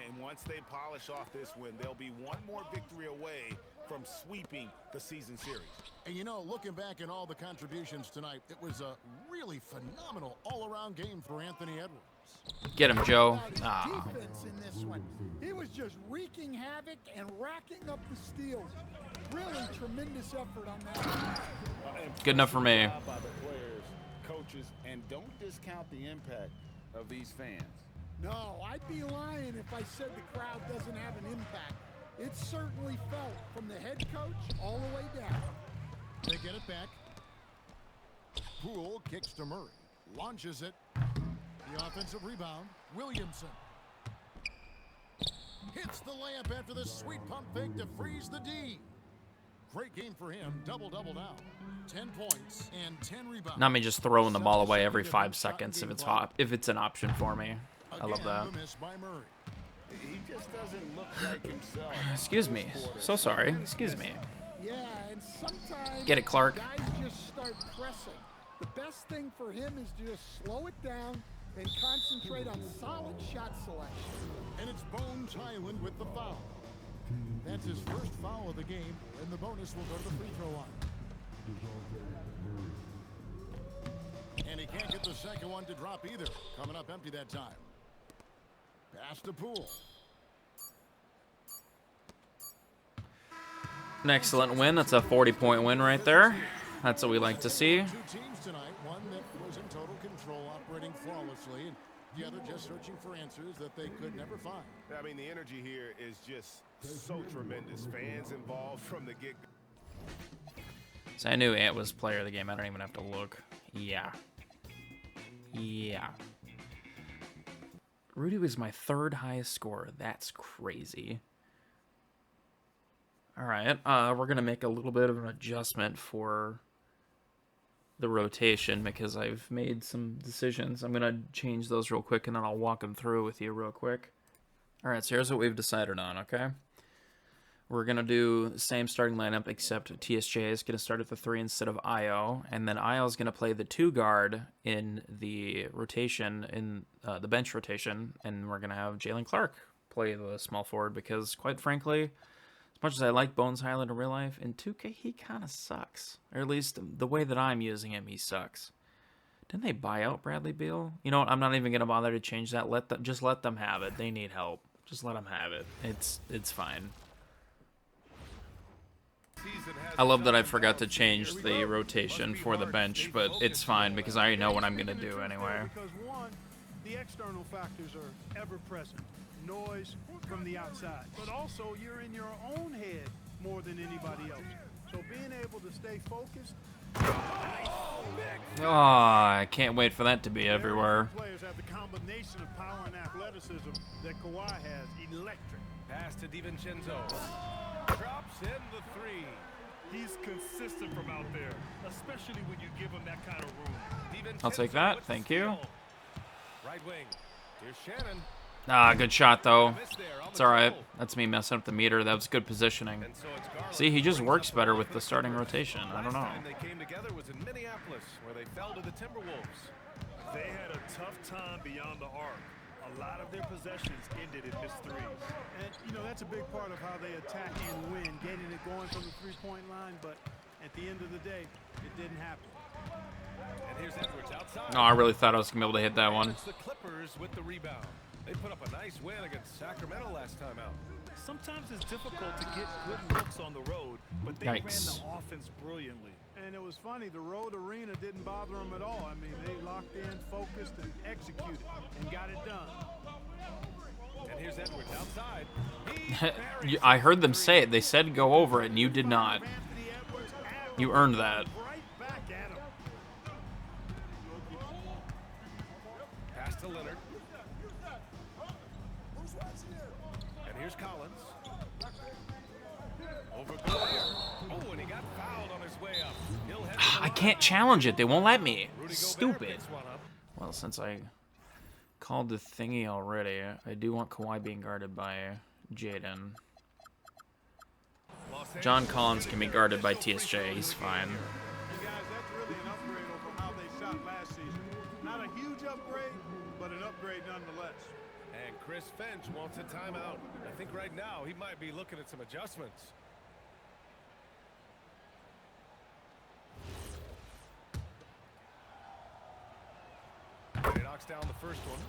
And once they polish off this win, they'll be one more victory away from sweeping the season series. And you know, looking back at all the contributions tonight, it was a really phenomenal all-around game for Anthony Edwards. Get him, Joe. Ah. Defense in this one. He was just wreaking havoc and racking up the steals. Really tremendous effort on that. Good enough for me. By the players, coaches, and don't discount the impact of these fans. No, I'd be lying if I said the crowd doesn't have an impact. It certainly felt from the head coach all the way down. They get it back. Poole kicks to Murray. Launches it. The offensive rebound. Williamson. Hits the layup after the sweet pump fake to freeze the D. Great game for him. Double-double now. 10 points and 10 rebounds. Not me just throwing the ball away every 5 seconds if it's hot, if it's an option for me. I love that. Again, the miss by Murray. He just doesn't look like himself. Excuse me. So sorry. Excuse me. Yeah, and sometimes Get it, Clark. guys just start pressing. The best thing for him is to just slow it down and concentrate on solid shot selection. And it's Bones Highland with the foul. That's his first foul of the game, and the bonus will go to the free throw line. And he can't get the second one to drop either. Coming up empty that time. Pass to Poole. An excellent win. That's a 40-point win right there. That's what we like to see. Two teams tonight, one that was in total control, operating flawlessly, and the other just searching for answers that they could never find. I mean, the energy here is just so tremendous. Fans involved from the get-go. So I knew Ant was player of the game. I don't even have to look. Yeah. Yeah. Rudy was my third highest scorer. That's crazy. All right. We're going to make a little bit of an adjustment for the rotation because I've made some decisions. I'm going to change those real quick, and then I'll walk them through with you real quick. All right, so here's what we've decided on, okay? We're going to do the same starting lineup, except TSJ is going to start at the 3 instead of Io, and then Io is going to play the 2 guard in the rotation, in the bench rotation, and we're going to have Jalen Clark play the small forward because, quite frankly, as much as I like Bones Highland in real life, in 2K, he kind of sucks. Or at least the way that I'm using him, he sucks. Didn't they buy out Bradley Beal? You know what? I'm not even going to bother to change that. Just let them have it. They need help. Just let them have it. It's fine. I love that I forgot to change the rotation for the bench, but it's fine because I already know what I'm going to do anyway. Because one, the external factors are ever present. Noise from the outside, but also you're in your own head more than anybody else. So being able to stay focused. Oh, I can't wait for that to be everywhere. Players have the combination of power and athleticism that Kawhi has. Electric. Pass to DiVincenzo. Drops in the 3. He's consistent from out there, especially when you give him that kind of room. I'll take that. Thank you. Right wing. Here's Shannon. Ah, good shot, though. It's all right. That's me messing up the meter. That was good positioning. See, he just works better with the starting rotation. I don't know. They came together was in Minneapolis, where they fell to the Timberwolves. They had a tough time beyond the arc. A lot of their possessions ended in missed threes. And, you know, that's a big part of how they attack and win, getting it going from the three-point line. But at the end of the day, it didn't happen. And here's Edwards outside. Oh, I really thought I was going to be able to hit that one. It's the Clippers with the rebound. They put up a nice win against Sacramento last time out. Sometimes it's difficult to get good looks on the road, but they ran the offense brilliantly. And it was funny, the road arena didn't bother them at all. I mean, they locked in, focused, and executed, and got it done. And here's Edwards outside. I heard them say it. They said go over it, and you did not. You earned that. Right back at him. Pass to Leonard. And here's Collins. Over Gobert. Oh, and he got fouled on his way up. He'll head to the I can't challenge it. They won't let me. Rudy Gobert Stupid. picks one up. Well, since I called the thingy already, I do want Kawhi being guarded by Jaden. John Collins can be guarded by TSJ. He's fine. And guys, that's really an upgrade over how they shot last season. Not a huge upgrade, but an upgrade nonetheless. And Chris Finch wants a timeout. I think right now he might be looking at some adjustments. And he knocks down the first one.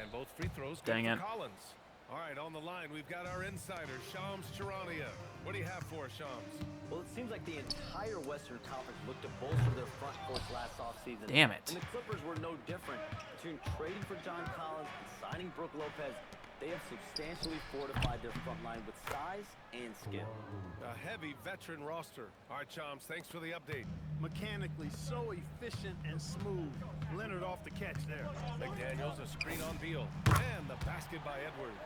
And both free throws go Dang for it. Collins. All right, on the line, we've got our insider, Shams Charania. What do you have for us, Shams? Well, it seems like the entire Western Conference looked to bolster their front court last offseason. Damn it. And the Clippers were no different. Between trading for John Collins and signing Brook Lopez, they have substantially fortified their front line with size and skill. A heavy veteran roster. All right, Shams, thanks for the update. Mechanically so efficient and smooth. Leonard off the catch there. McDaniels, a screen on Beal. And the basket by Edwards.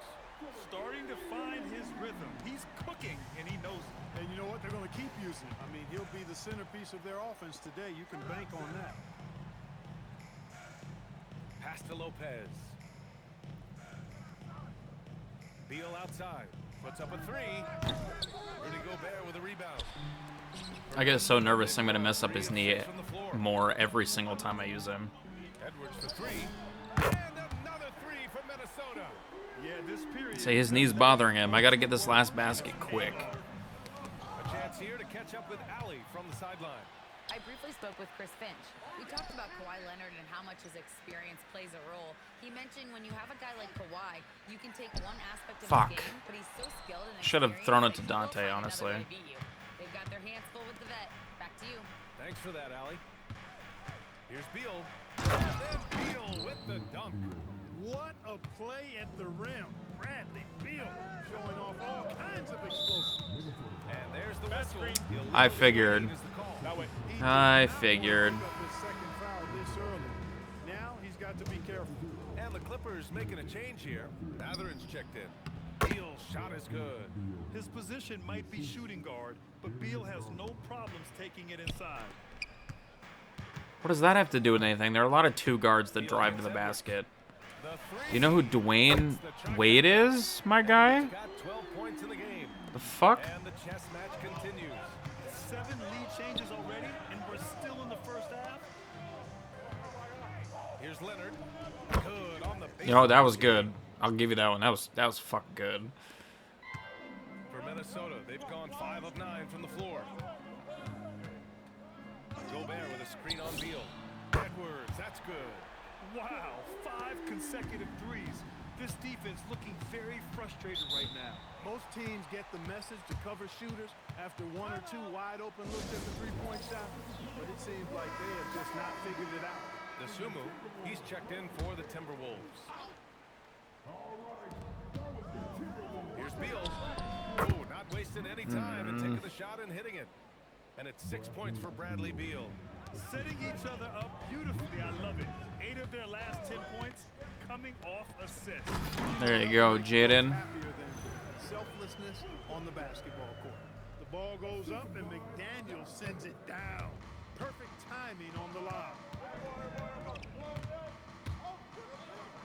Starting to find his rhythm. He's cooking, and he knows it. And you know what? They're going to keep using him. I mean, he'll be the centerpiece of their offense today. You can bank on that. Pass to Lopez. Beal outside. Puts up a three. Rudy Gobert with a rebound. I get so nervous I'm going to mess up his knee more every single time I use him. Edwards for three. And another three from Minnesota. Yeah, this period. Say his knee's bothering him. I got to get this last basket quick. A chance here to catch up with Allie from the sideline. I briefly spoke with Chris Finch. We talked about Kawhi Leonard and how much his experience plays a role. He mentioned when you have a guy like Kawhi, you can take one aspect of his game, but he's so skilled and should have thrown it to Dante, experienced, honestly. They've got their hands full with the vet. Back to you. Thanks for that, Allie. Here's Beal. And then Beal with the dunk. What a play at the rim. Bradley Beal showing off all kinds of explosiveness. And there's the whistle. I figured. I figured. Now he's got to be careful. And the Clippers making a change here. Matherin's checked in. Beal's shot is good. His position might be shooting guard, but Beal has no problems taking it inside. What does that have to do with anything? There are a lot of two guards that drive to the basket. You know who Dwayne Wade is, my guy? Got 12 points in the game. The fuck? And the chess match continues. 7 lead changes already, and we're still in the first half. Here's Leonard. Good on the You know, that was good. I'll give you that one. That was fucking good. For Minnesota, they've gone 5 of 9 from the floor. Gobert with a screen on Beal. Edwards, that's good. Wow, 5 consecutive threes. This defense looking very frustrated right now. Most teams get the message to cover shooters after 1 or 2 wide open looks at the three-point shot, but it seems like they have just not figured it out. The Sumu, he's checked in for the Timberwolves. Here's Beal. Oh, not wasting any time and taking the shot and hitting it. And it's 6 points for Bradley Beal. Setting each other up beautifully. I love it. 8 of their last 10 points coming off assists. There you go, Jaden. Happier than selflessness on the basketball court. The ball goes up and McDaniel sends it down. Perfect timing on the lob.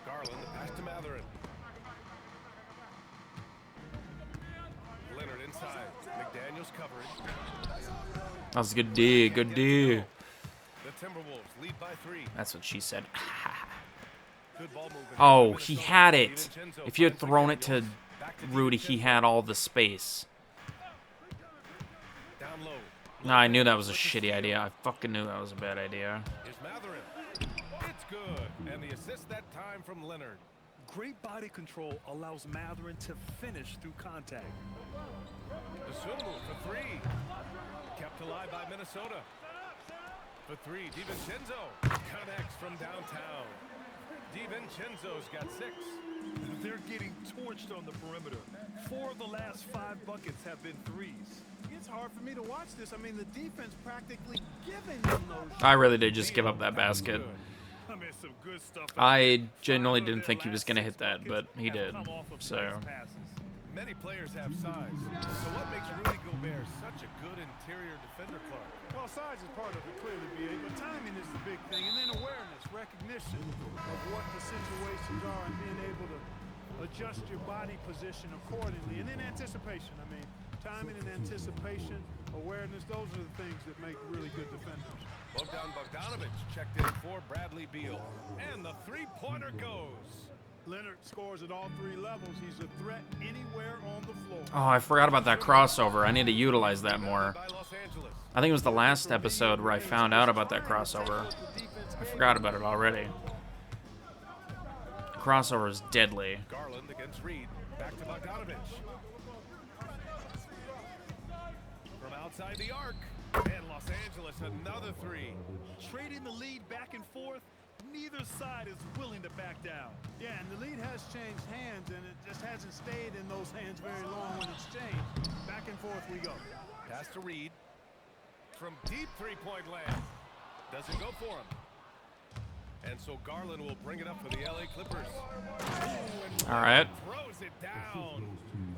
Garland, the pass to Matherin. Leonard inside. McDaniel's covering. That was a good D. Good D. The Timberwolves lead by 3. That's what she said. Good ball movement. Oh, he had it. If you had thrown it to Rudy, he had all the space. Down low. No, I knew that was a shitty idea. I fucking knew that was a bad idea. Here's Matherin. It's good. And the assist that time from Leonard. Great body control allows Matherin to finish through contact. The Sumu for 3. Kept alive by Minnesota. For 3, DiVincenzo connects from downtown. DiVincenzo's got 6. They're getting torched on the perimeter. 4 of the last 5 buckets have been threes. It's hard for me to watch this. I mean, the defense practically giving them those shots. I really did just give up that basket. I mean, some good stuff. I genuinely didn't think he was going to hit that, but he did. So, Many players have size. So what makes Rudy Gobert such a good interior defender, Clark? Well, size is part of it, clearly, B.A., but timing is the big thing. And then awareness, recognition of what the situations are and being able to adjust your body position accordingly. And then anticipation. I mean, timing and anticipation, awareness, those are the things that make really good defenders. Bogdanovich checked in for Bradley Beal. And the three-pointer goes. Leonard scores at all 3 levels. He's a threat anywhere on the floor. oh, I forgot about that crossover. I need to utilize that more. By Los Angeles. I think it was the last episode where I found out about that crossover. I forgot about it already. The crossover is deadly. Garland against Reed. Back to Bogdanovich. From outside the arc. And Los Angeles, another 3. Trading the lead back and forth. Neither side is willing to back down. Yeah, and the lead has changed hands, and it just hasn't stayed in those hands very long when it's changed. Back and forth we go. Pass to Reed. From deep three-point land. Doesn't go for him. And so Garland will bring it up for the LA Clippers. All right. Throws it down.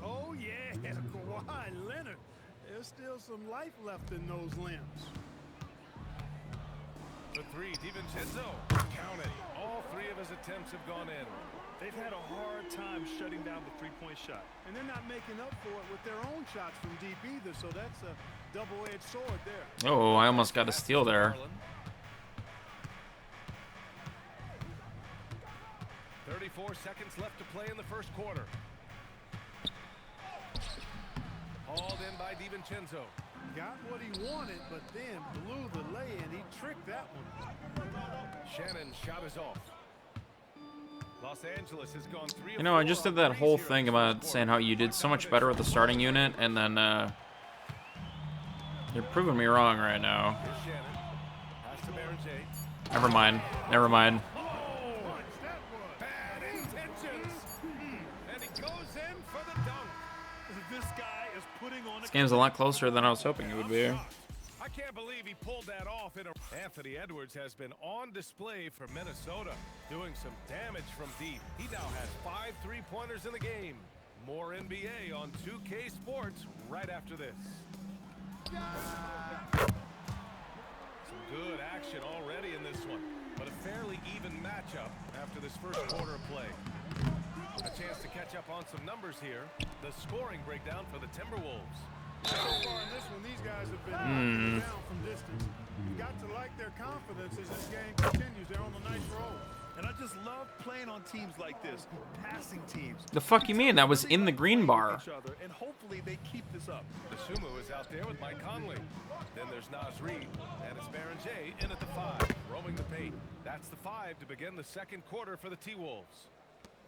Oh, yeah, Kawhi Leonard. There's still some life left in those limbs. The 3 three, DiVincenzo. Count it. All three of his attempts have gone in. They've had a hard time shutting down the three-point shot. And they're not making up for it with their own shots from deep either, so that's a double-edged sword there. Oh, I almost got a steal there. 34 seconds left to play in the first quarter. Hauled in by DiVincenzo. Got what he wanted, but then blew the lay-in. He tricked that one. Shannon's shot is off. Los Angeles has gone 3 of You know, I 4 just did on that threes whole here in thing the about first saying quarter. how you did so much better with the starting unit, and then you're proving me wrong right now. Here's Shannon. Pass to Baron J. Never mind. Never mind. Bad intentions. And he goes in for the dunk. This guy is putting on This game's a lot closer than I was hoping it would be. I can't believe he pulled that off. Anthony Edwards has been on display for Minnesota, doing some damage from deep. He now has 5 3-pointers in the game. More NBA on 2K Sports right after this. Some good action already in this one, but a fairly even matchup after this first quarter of play. A chance to catch up on some numbers here. The scoring breakdown for the Timberwolves. So far in this one, these guys have been knocking down from distance. You've got to like their confidence as this game continues. They're on a nice roll. And I just love playing on teams like this, passing teams. The fuck you mean? That was in the green bar. And hopefully they keep this up. The Sumo is out there with Mike Conley. Then there's Nas Reed, and it's Baron J in at the 5, roaming the paint. That's the 5 to begin the second quarter for the T-Wolves.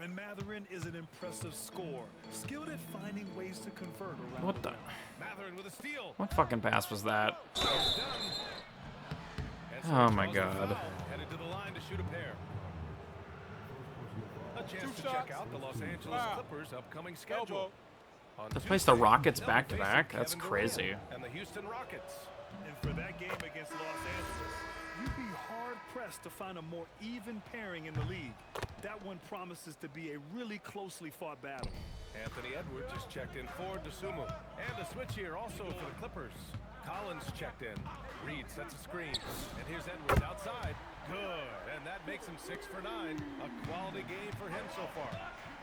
And Matherin is an impressive scorer, skilled at finding ways to convert around. What the? Matherin with a steal. What fucking pass was that? It's done. And so Oh he my draws the God. foul, headed to the line to shoot a pair. A chance to check out the Los Angeles Clippers' upcoming schedule. On They placed the Tuesday, Rockets they'll back to be back? facing That's Kevin crazy. Durant and the Houston Rockets. And for that game against Los Angeles, you'd be hard-pressed to find a more even pairing in the league. That one promises to be a really closely fought battle. Anthony Edwards just checked in for Dosunmu. And a switch here also for the Clippers. Collins checked in. Reed sets a screen. And here's Edwards outside. Good. And that makes him 6 for 9. A quality game for him so far.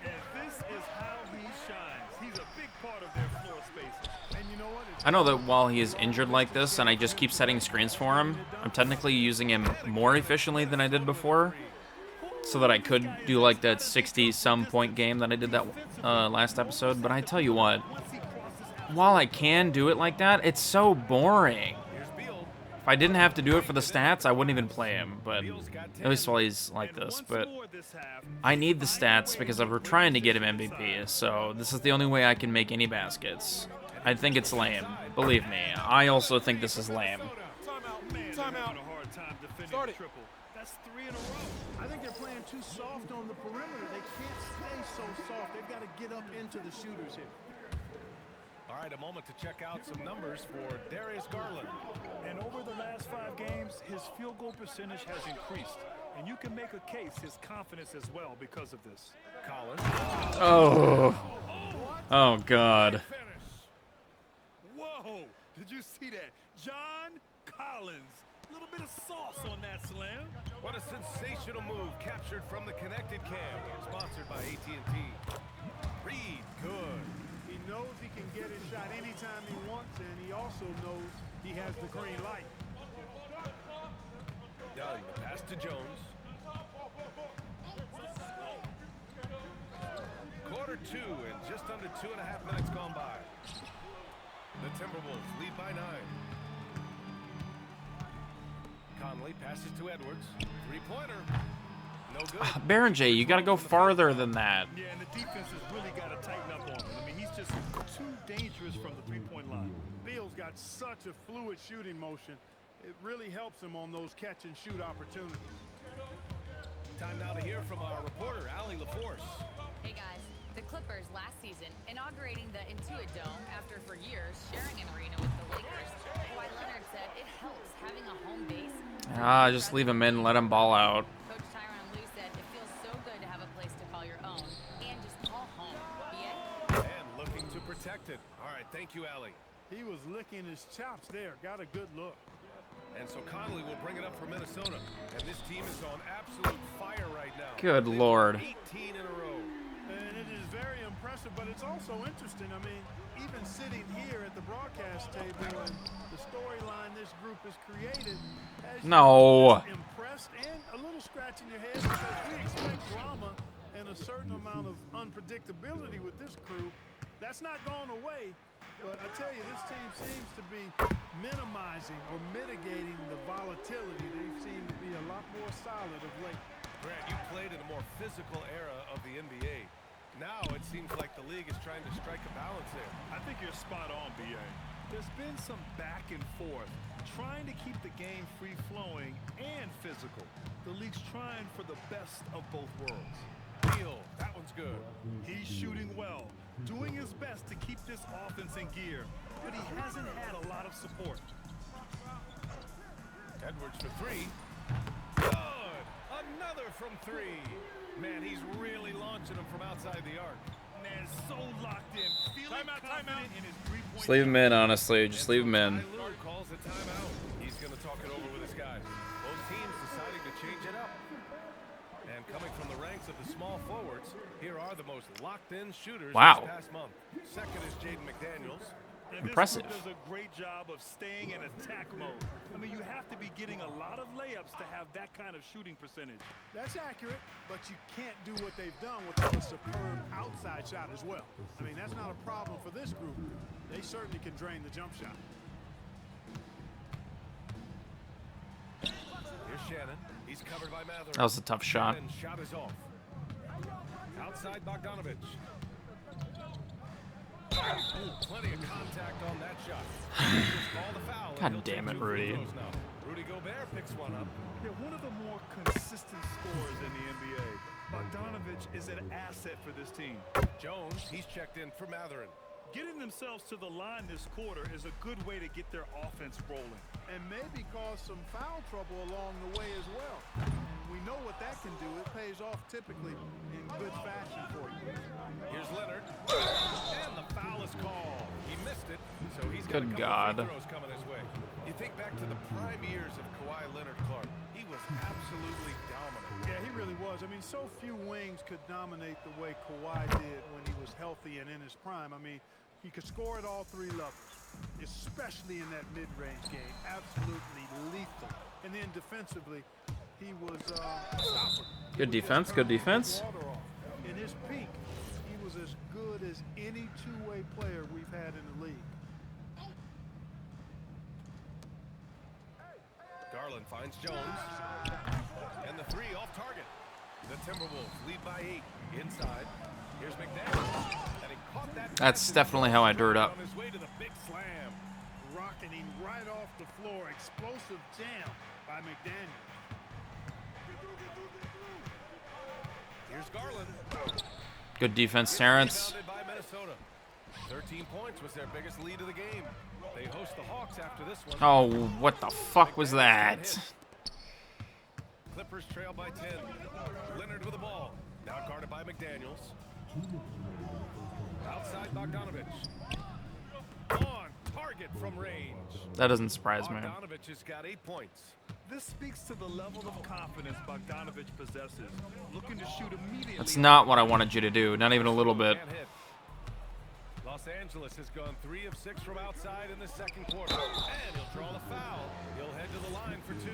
And this is how he shines. He's a big part of their floor space. And you know what? I know that while he is injured like this and I just keep setting screens for him, I'm technically using him more efficiently than I did before, so that I could do like that 60-some point game that I did that last episode. But I tell you what, while I can do it like that, it's so boring. If I didn't have to do it for the stats, I wouldn't even play him, but at least while he's like this. But I need the stats because we're trying to get him MVP, so this is the only way I can make any baskets. I think it's lame. Believe me, I also think this is lame. Timeout. Start it. That's 3 in a row. I think they're playing too soft on the perimeter. They can't stay so soft. They've got to get up into the shooters here. All right, a moment to check out some numbers for Darius Garland. And over the last 5 games, his field goal percentage has increased. And you can make a case his confidence as well because of this. Collins. Oh. Oh, God. Whoa! Did you see that? John Collins. A little bit of sauce on that slam. What a sensational move captured from the connected cam. Sponsored by AT&T. Reed, good. He knows he can get his shot anytime he wants, and he also knows he has the green light. Done. The pass to Jones. Quarter 2 and just under 2.5 minutes gone by. The Timberwolves lead by 9. Conley passes to Edwards. 3-pointer. No good. Baron J, you gotta go farther than that. Yeah, and the defense has really got to tighten up on him. I mean, he's just too dangerous from the three-point line. Beal's got such a fluid shooting motion. It really helps him on those catch-and-shoot opportunities. Time now to hear from our reporter, Allie LaForce. Hey guys, the Clippers last season inaugurating the Intuit Dome after for years sharing an arena with the Lakers. Kawhi Leonard said it helps having a home base. Just leave him in, let him ball out. Coach Tyronn Lue said it feels so good to have a place to call your own and just call home. BA? And looking to protect it. All right, thank you, Allie. He was licking his chops there. Got a good look. And so Conley will bring it up for Minnesota. And this team is on absolute fire right now. Good Lord. 18 in a row. And it is very impressive, but it's also interesting. I mean, even sitting here at the broadcast table and the storyline this group has created has No. you impressed and a little scratch in your head because we expect drama and a certain amount of unpredictability with this crew. That's not gone away. But I tell you, this team seems to be minimizing or mitigating the volatility. They seem to be a lot more solid of late. Grant, you played in a more physical era of the NBA. Now it seems like the league is trying to strike a balance there. I think you're spot on, B.A. There's been some back and forth, trying to keep the game free-flowing and physical. The league's trying for the best of both worlds. Beal, that one's good. He's shooting well, doing his best to keep this offense in gear, but he hasn't had a lot of support. Edwards for three. Good! Another from three. Man, he's really launching them from outside the arc. Man, so locked in, feeling confident in his three-point. Just leave him in, honestly. Just leave him in. Ty Lue calls a timeout. He's going to talk it over with his guys. Both teams deciding to change it up. And coming from the ranks of the small forwards, here are the most locked-in shooters Wow. this past month. Second is Jaden McDaniels. And Impressive. This group does a great job of staying in attack mode. I mean, you have to be getting a lot of layups to have that kind of shooting percentage. That's accurate, but you can't do what they've done without a superb outside shot as well. I mean, that's not a problem for this group. They certainly can drain the jump shot. Here's Shannon. He's covered by Mather. That was a tough shot. And shot is off. Outside Bogdanovich. Ooh, plenty of contact on that shot. Just call the foul, and God he'll damn take it, 2 free Rudy. throws now. Rudy Gobert picks one up. They're one of the more consistent scorers in the NBA. Bogdanovich is an asset for this team. Jones, he's checked in for Matherin. Getting themselves to the line this quarter is a good way to get their offense rolling. And maybe cause some foul trouble along the way as well. We know what that can do. It pays off typically in good fashion for you. Here's Leonard. And the foul is called. He missed it, so he's got Good a couple God. free throws coming his way. You think back to the prime years of Kawhi Leonard, Clark. He was absolutely dominant. Yeah, he really was. I mean, so few wings could dominate the way Kawhi did when he was healthy and in his prime. I mean, he could score at all three levels, especially in that mid-range game. Absolutely lethal. And then defensively, he was Good defense. Good defense. in his peak, he was as good as any two-way player we've had in the league. Garland finds Jones. And the three off target. The Timberwolves lead by 8. Inside. Here's McDaniels. And he caught that. That's definitely how I drew it up. On his way to the big slam. Rocketing right off the floor. Explosive jam by McDaniel. Here's Garland. Good defense, Terrence. Rebounded by Minnesota. 13 points was their biggest lead of the game. They host the Hawks after this one. Oh, what the fuck was that? Clippers trail by 10. Leonard with the ball. Now guarded by McDaniels. Outside Bogdanovich. On target from range. That doesn't surprise me. Bogdanovich has got 8 points. This speaks to the level of confidence Bogdanovich possesses. Looking to shoot immediately. That's not what I wanted you to do. Not even a little bit. Can't hit. Los Angeles has gone 3 of 6 from outside in the second quarter. And he'll draw the foul. He'll head to the line for 2.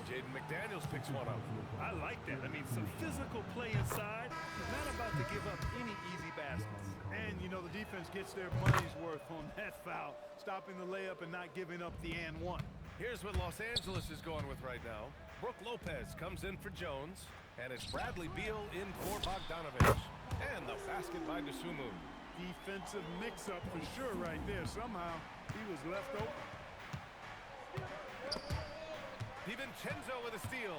Jaden McDaniels picks one up. I like that. I mean, some physical play inside. Not about to give up any easy baskets. And, you know, the defense gets their money's worth on that foul. Stopping the layup and not giving up the and one. Here's what Los Angeles is going with right now. Brook Lopez comes in for Jones. And it's Bradley Beal in for Bogdanovich. And the basket by Dosunmu. Defensive mix-up for sure right there. Somehow he was left open. DiVincenzo with a steal.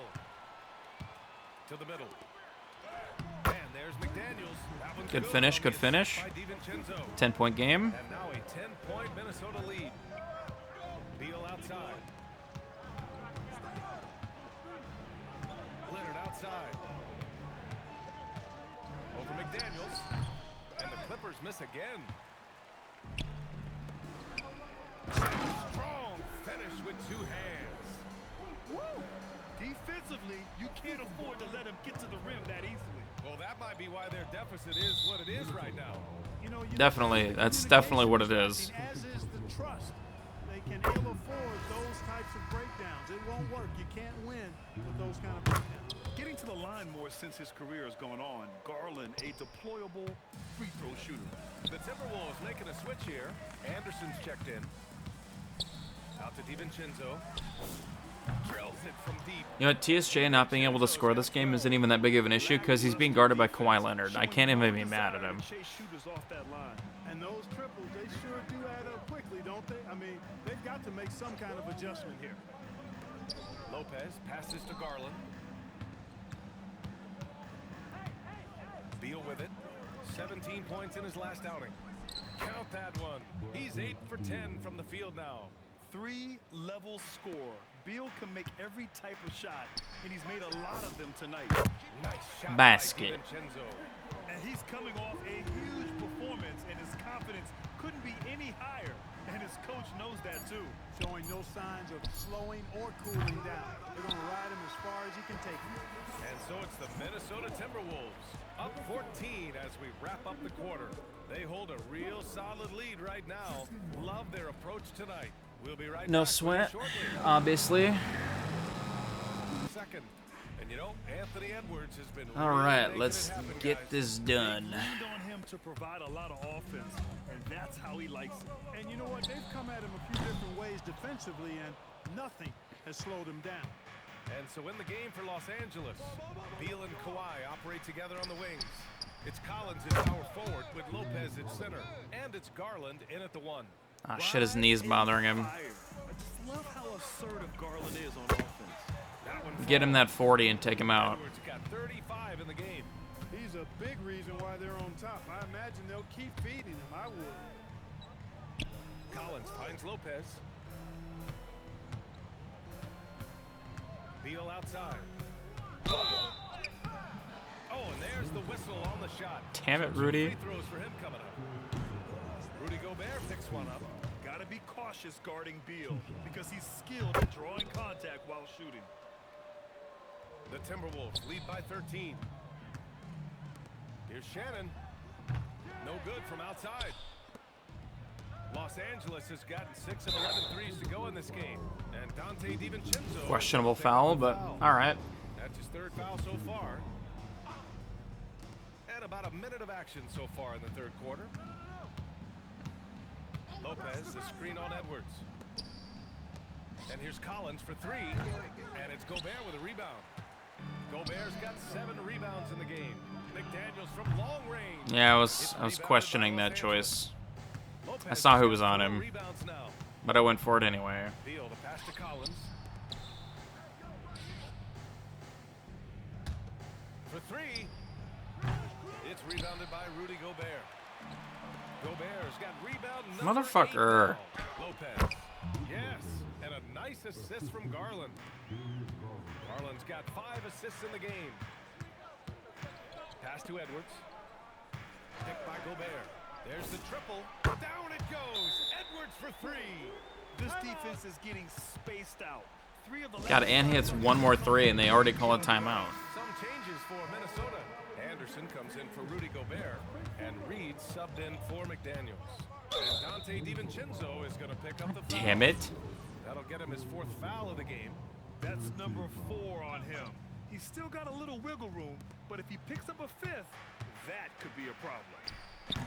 To the middle. And there's McDaniels. That one's Good finish, good finish. By DiVincenzo. 10-point game. And now a 10-point Minnesota lead. Beal outside. Leonard outside. Over McDaniels. And the Clippers miss again. Strong finish with 2 hands. Defensively, you can't afford to let him get to the rim that easily. Well, that might be why their deficit is what it is right now. You know, Definitely. That's definitely what it is. As is the trust. They can ill afford those types of breakdowns. It won't work. You can't win with those kind of breakdowns. Getting to the line more since his career has gone on. Garland, a deployable free throw shooter. The Timberwolves making a switch here. Anderson's checked in. Out to DiVincenzo. Drills it from deep. You know, TSJ not being able to score this game isn't even that big of an issue because he's being guarded by Kawhi Leonard. I can't even be mad at him. Chase shooters off that line. And those triples, they sure do add up quickly, don't they? I mean, they've got to make some kind of adjustment here. Lopez passes to Garland. Beal with it. 17 points in his last outing. Count that one. He's 8 for 10 from the field now. 3-level score. Beal can make every type of shot, and he's made a lot of them tonight. Nice shot Basket. by DiVincenzo. And he's coming off a huge performance, and his confidence couldn't be any higher. And his coach knows that, too. Showing no signs of slowing or cooling down. They're going to ride him as far as he can take him. And so it's the Minnesota Timberwolves up 14 as we wrap up the quarter. They hold a real solid lead right now. Love their approach tonight. We'll be right No back sweat, shortly. obviously. Second. And you know, Anthony Edwards has been All really right, making let's it happen, get guys. this done. Leaned on him to provide a lot of offense, and that's how he likes it. And you know what? They've come at him a few different ways defensively, and nothing has slowed him down. And so in the game for Los Angeles, Beal and Kawhi operate together on the wings. It's Collins at power forward with Lopez at center. And it's Garland in at the 1. Ah, shit, his knee's bothering him. I just love how assertive Garland is on offense. That one Get him that 40 and take him out. Edwards got 35 in the game. He's a big reason why they're on top. I imagine they'll keep feeding him. I would. Collins finds Lopez. Beal outside. Oh, and there's the whistle on the shot. Damn it, Rudy. Free throws for him coming up. Rudy Gobert picks one up. Got to be cautious guarding Beal because he's skilled at drawing contact while shooting. The Timberwolves lead by 13. Here's Shannon. No good from outside. Los Angeles has gotten 6 of 11 threes to go in this game. And Dante DiVincenzo. Questionable foul, but all right. That's his 3rd foul so far. And about a minute of action so far in the 3rd quarter. Lopez, the screen on Edwards. And here's Collins for 3. And it's Gobert with a rebound. Gobert's got 7 rebounds in the game. McDaniels from long range. Yeah, I was questioning that choice. I saw who was on him, but I went for it anyway. Beal, the pass to Collins. For 3. It's rebounded by Rudy Gobert. Gobert's got rebound number 8 Motherfucker. now. Lopez. Yes, and a nice assist from Garland. Garland's got 5 assists in the game. Pass to Edwards. Picked by Gobert. There's the triple. Down it goes. Edwards for 3. This defense is getting spaced out. 3 of the God, and he hits one more 3, and they already call a timeout. Some changes for Minnesota. Anderson comes in for Rudy Gobert, and Reed subbed in for McDaniels. And Dante DiVincenzo is going to pick up the foul. Damn it. That'll get him his 4th foul of the game. That's number 4 on him. He's still got a little wiggle room, but if he picks up a 5th, that could be a problem.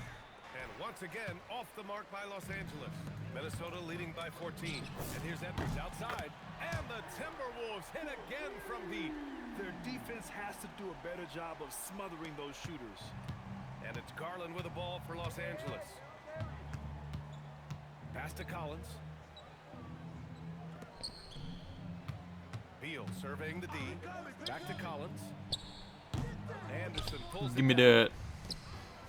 And once again, off the mark by Los Angeles. Minnesota leading by 14. And here's Edwards outside. And the Timberwolves hit again from deep. Their defense has to do a better job of smothering those shooters. And it's Garland with the ball for Los Angeles. Pass to Collins. Beal surveying the D. Back to Collins. Anderson pulls Give me it down. that.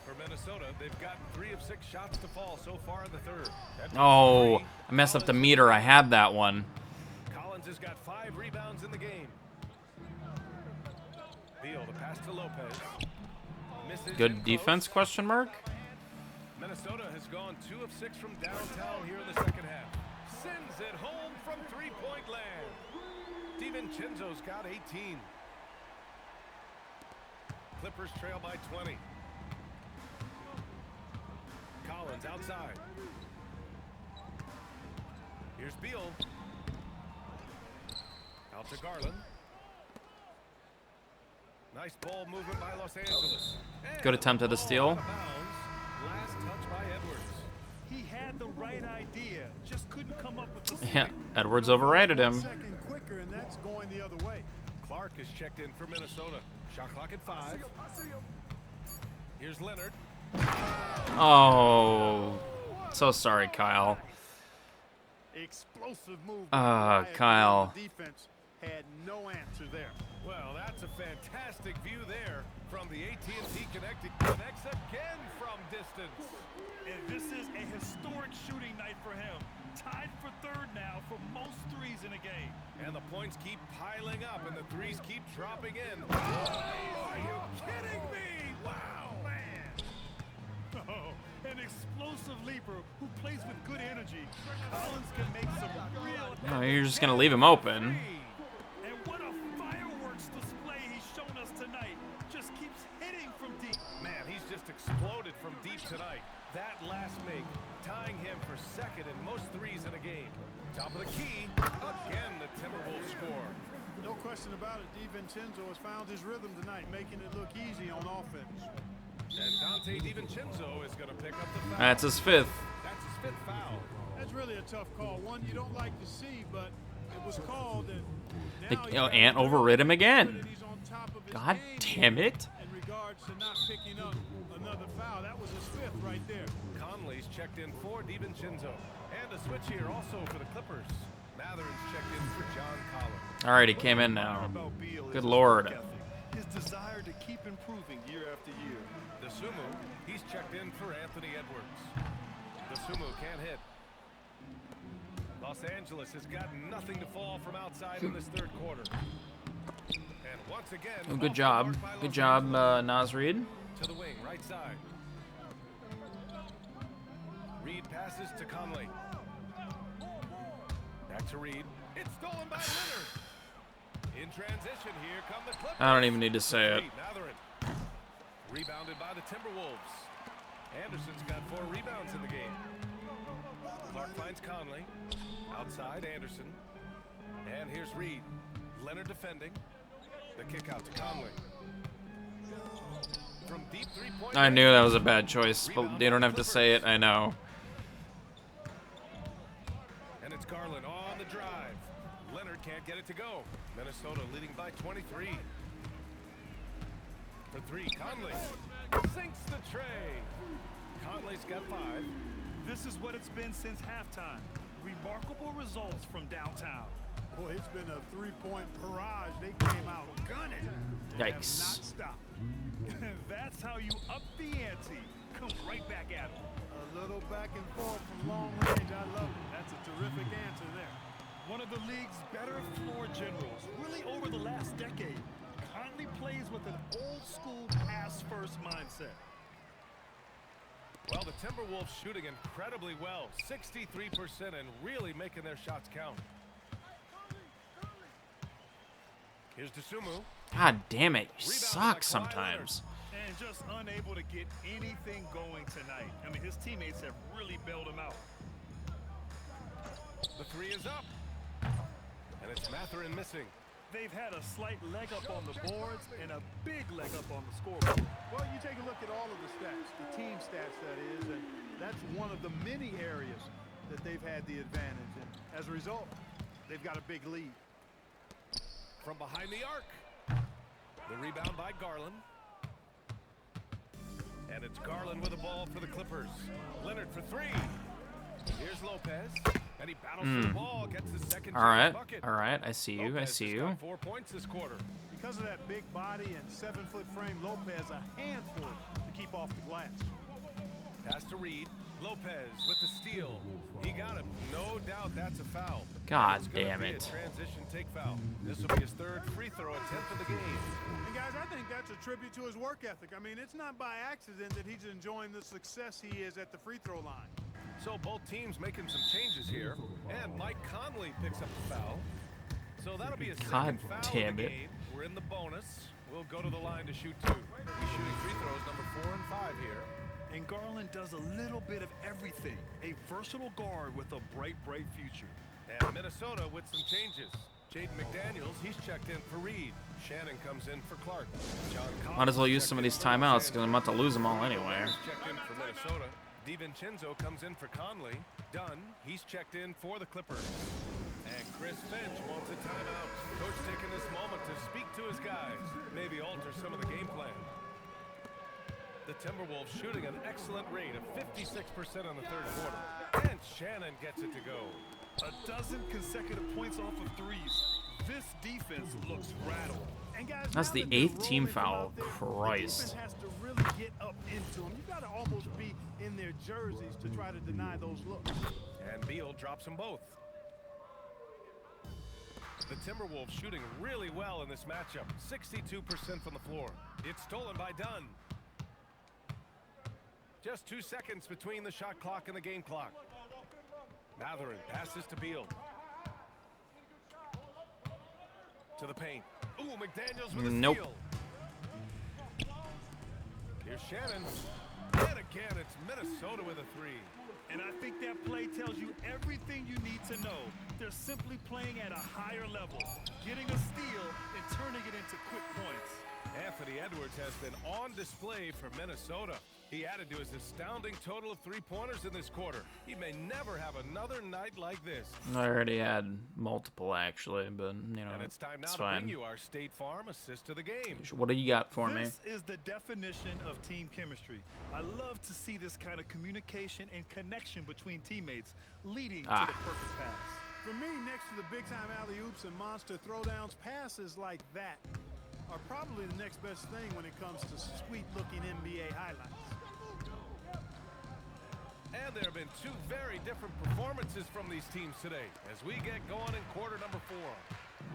For Minnesota, they've gotten 3 of 6 shots to fall so far in the 3rd. Edwards Oh, for 3. I messed up the meter. I had that one. Collins has got 5 rebounds in the game. Beal, the pass to Lopez. Misses Good in close. defense, question mark? Minnesota has gone 2 of 6 from downtown here in the 2nd half. Sends it home from 3-point land. DiVincenzo's got 18. Clippers trail by 20. Collins outside. Here's Beal. Out to Garland. Nice ball movement by Los Angeles. And Good attempt at the steal. out of bounds. Last touch by Edwards. He had the right idea, just couldn't come up with the Yeah, Edwards overrated him. second quicker, and that's going the other way. Clark is checked in for Minnesota. Shot clock at 5. Here's Leonard. Oh, so sorry, Kyle. Explosive move. by Kyle. The defense had no answer there. Well, that's a fantastic view there from the AT&T Connected. Connects again from distance. And this is a historic shooting night for him. Tied for third now for most threes in a game. And the points keep piling up, and the threes keep dropping in. Oh, are you kidding me? Wow, man. Oh, an explosive leaper who plays with good energy. Collins can make some real... No, you're just gonna leave him open. And what a fireworks display he's shown us tonight. Just keeps hitting from deep. Man, he's just exploded from deep tonight. That last make, tying him for second in most threes in a game. Top of the key, again the Timberwolves score. No question about it, DiVincenzo has found his rhythm tonight, making it look easy on offense. And Dante DiVincenzo is going to pick up the foul. That's his 5th. That's his 5th foul. That's really a tough call. One you don't like to see, but it was called. And Ant overrid him again. He's on top of his God game damn it. in regards to not picking up another foul. That was his 5th right there. Conley's checked in for DiVincenzo. And a switch here also for the Clippers. Matherin's checked in for John Collins. All right, he came in now. Good lord. His desire to keep improving year after year. Dosunmu, he's checked in for Anthony Edwards. Dosunmu can't hit. Los Angeles has got nothing to fall from outside in this third quarter. And once again, Oh, good job. Good job, Naz Reid. to the wing, right side. Reed passes to Conley. Back to Reed. It's stolen by Leonard. In transition, here come the Clippers. I don't even need to say it. Matherin. Rebounded by the Timberwolves. Anderson's got 4 rebounds in the game. Clark finds Conley. Outside, Anderson. And here's Reed. Leonard defending. The kick out to Conley. From deep 3-point I knew that was a bad choice, but they don't have to say it. I know. And it's Garland on the drive. Leonard can't get it to go. Minnesota leading by 23. For 3, Conley sinks the tray. Conley's got 5. This is what it's been since halftime. Remarkable results from downtown. Boy, it's been a 3-point barrage. They came out gunning. They have Yikes. not stopped. That's how you up the ante. Come right back at them. A little back and forth from long range. I love it. That's a terrific answer there. One of the league's better floor generals, really over the last decade. Conley plays with an old-school pass-first mindset. Well, the Timberwolves shooting incredibly well. 63% and really making their shots count. Here's Dosunmu. God damn it. You Rebounded suck by Kawhi sometimes. And just unable to get anything going tonight. I mean, his teammates have really bailed him out. The 3 is up. And it's Matherin missing. They've had a slight leg up on the boards and a big leg up on the scoreboard. Well, you take a look at all of the stats, the team stats that is, and that's one of the many areas that they've had the advantage. And as a result, they've got a big lead. From behind the arc. The rebound by Garland. And it's Garland with the ball for the Clippers. Leonard for 3. Here's Lopez. And he battles for the ball, gets the second All right. bucket. All right. I see you. I Lopez see just you. got 4 points this quarter. Because of that big body and 7-foot frame, Lopez a handful to keep off the glass. Pass to Reed. Lopez with the steal. He got him. No doubt that's a foul. God It's gonna damn be it. A transition take foul. This will be his 3rd free throw attempt of the game. And guys, I think that's a tribute to his work ethic. I mean, it's not by accident that he's enjoying the success he is at the free throw line. So both teams making some changes here. And Mike Conley picks up the foul. So that'll be a God second foul damn in the it. game. We're in the bonus. We'll go to the line to shoot 2. He's shooting free throws number 4 and 5 here. And Garland does a little bit of everything. A versatile guard with a bright, bright future. And Minnesota with some changes. Jaden McDaniels, he's checked in for Reed. Shannon comes in for Clark. John Collins Might as well use some of these timeouts because I'm about to lose them all anyway. checked in for Minnesota. DiVincenzo comes in for Conley. Dunn, he's checked in for the Clippers. And Chris Finch wants a timeout. Coach taking this moment to speak to his guys. Maybe alter some of the game plan. The Timberwolves shooting an excellent rate of 56% in the third quarter. And Shannon gets it to go. A dozen consecutive points off of threes. This defense looks rattled. And guys, That's now the that they're 8th team rolling from foul. out there, the Christ. defense has to really get up into them. You got to almost be in their jerseys to try to deny those looks. And Beal drops them both. The Timberwolves shooting really well in this matchup. 62% from the floor. It's stolen by Dunn. Just 2 seconds between the shot clock and the game clock. Matherin passes to Beal. To the paint. Ooh, McDaniels with a Nope. steal. Here's Shannon. And again, it's Minnesota with a 3. And I think that play tells you everything you need to know. They're simply playing at a higher level, getting a steal and turning it into quick points. Anthony Edwards has been on display for Minnesota. He added to his astounding total of 3-pointers in this quarter. He may never have another night like this. I already had multiple actually, but you know, And it's time now it's to fine. bring you our State Farm assist to the game. What do you got for me? This is the definition of team chemistry. I love to see this kind of communication and connection between teammates leading to the perfect pass. For me, next to the big-time alley-oops and monster throwdowns, passes like that are probably the next best thing when it comes to sweet-looking NBA highlights. And there have been 2 very different performances from these teams today as we get going in quarter number 4.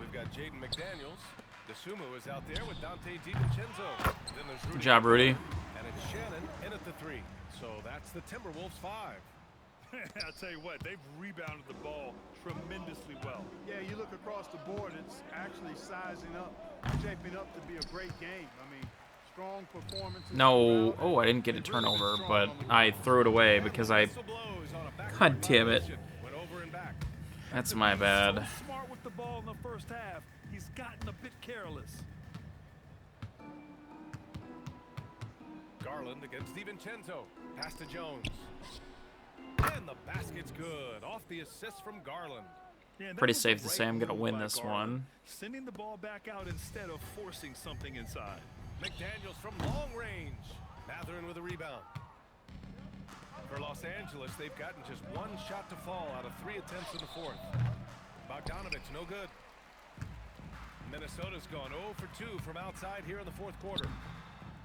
We've got Jaden McDaniels. DeSumo is out there with Dante DiVincenzo. Then there's Rudy. Good job, Rudy. And it's Shannon in at the 3. So that's the Timberwolves 5. I'll tell you what, they've rebounded the ball tremendously well. Yeah, you look across the board, it's actually sizing up, shaping up to be a great game. I mean, strong performances. No. Oh, I didn't get a turnover, but I threw it away because I. God damn it. Went over and back. That's my bad. So smart with the ball in the first half. He's gotten a bit careless. Garland against DiVincenzo. Pass to Jones. And the basket's good. Off the assist from Garland. Yeah, that Pretty was a safe to great say I'm gonna move win by this Garland. one. Sending the ball back out instead of forcing something inside. McDaniels from long range. Matherin with a rebound. For Los Angeles, they've gotten just 1 shot to fall out of 3 attempts in the 4th. Bogdanovich, no good. Minnesota's gone 0 for 2 from outside here in the 4th quarter.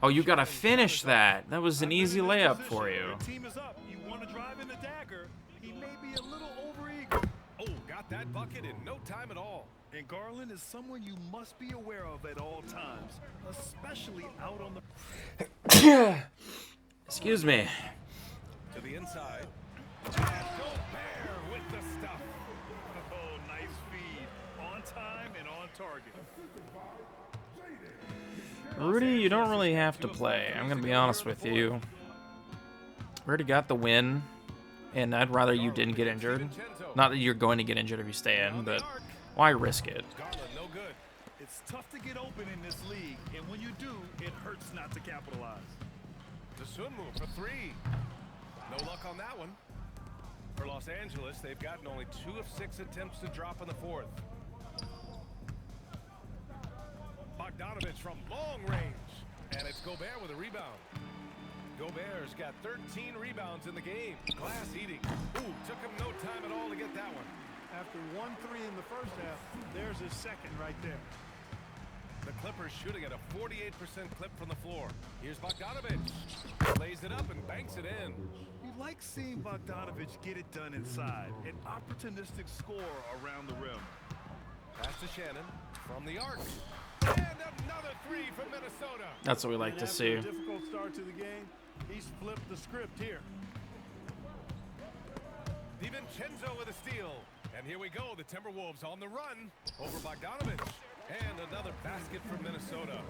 Oh, you gotta finish that. That was an easy layup for you. Your team is up. You want to drive in the dagger. He may be a little overeager. Oh, got that bucket in no time at all. And Garland is someone you must be aware of at all times, especially out on the... Excuse me. To the inside. And Gobert with the stuff. Oh, nice feed. On time and on target. Rudy, you don't really have to play. I'm gonna be honest with you. We already got the win, and I'd rather you didn't get injured. Not that you're going to get injured if you stay in, but why risk it? Garland, no good. It's tough to get open in this league, and when you do, it hurts not to capitalize. DeSumo for 3. No luck on that one. For Los Angeles, they've gotten only 2 of 6 attempts to drop in the 4th. Bogdanovich from long range. And it's Gobert with a rebound. Gobert's got 13 rebounds in the game. Glass eating. Ooh, took him no time at all to get that one. After 1-3 in the first half, there's his second right there. The Clippers shooting at a 48% clip from the floor. Here's Bogdanovich. Lays it up and banks it in. You like seeing Bogdanovich get it done inside. An opportunistic score around the rim. Pass to Shannon from the arc. And another 3 from Minnesota. That's what we like And to after see. a difficult start to the game, he's flipped the script here. DiVincenzo with a steal. And here we go, the Timberwolves on the run over Bogdanovich. And another basket from Minnesota.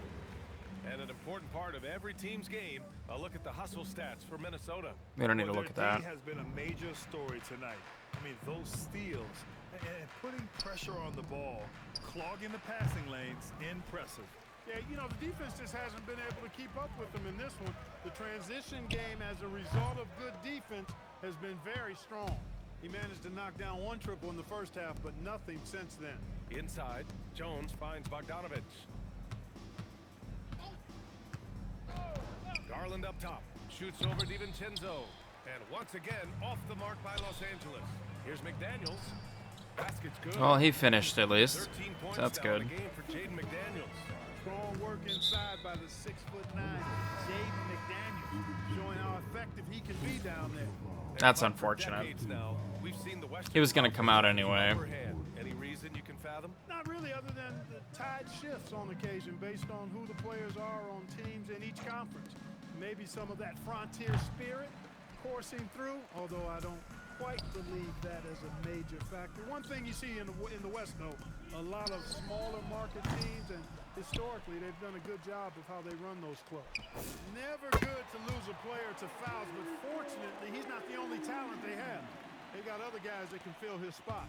And an important part of every team's game, a look at the hustle stats for Minnesota. We don't need to look at that. Has been a major story tonight. I mean, those steals and putting pressure on the ball, clogging the passing lanes, impressive. Yeah, you know, the defense just hasn't been able to keep up with them in this one. The transition game as a result of good defense has been very strong. He managed to knock down one triple in the first half, but nothing since then. Inside, Jones finds Bogdanovich. Garland up top, shoots over DiVincenzo. And once again, off the mark by Los Angeles. Here's McDaniels. Basket's good. Well, he finished at least. 13 points So that's now good. in the game for Jaden McDaniels. Strong work inside by the 6'9" Jaden McDaniels, showing how effective he can be down there. That's For unfortunate. decades now, we've seen the Western He was going to come out Conference anyway. overhand. Any reason you can fathom? Not really, other than the tide shifts on occasion based on who the players are on teams in each conference. Maybe some of that frontier spirit coursing through, although I don't quite believe that as a major factor. One thing you see in the West, though, a lot of smaller market teams, and historically they've done a good job of how they run those clubs. Never good to lose a player to fouls, but fortunately he's not the only talent they have. They got other guys that can fill his spot.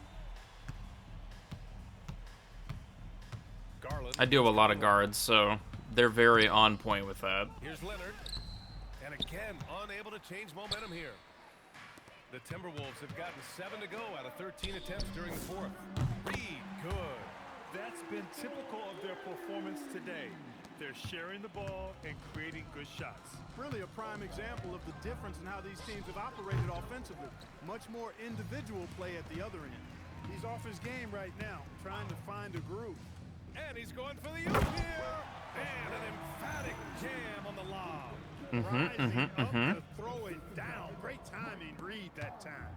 Garland. I do have a lot of guards, so they're very on point with that. Here's Leonard. And again, unable to change momentum here. The Timberwolves have gotten 7 to go out of 13 attempts during the fourth. Reed, good. That's been typical of their performance today. They're sharing the ball and creating good shots. Really a prime example of the difference in how these teams have operated offensively. Much more individual play at the other end. He's off his game right now, trying to find a groove. And he's going for the oop here. And an emphatic jam on the lob. Rising up to throw it down. Great timing, Reed, that time.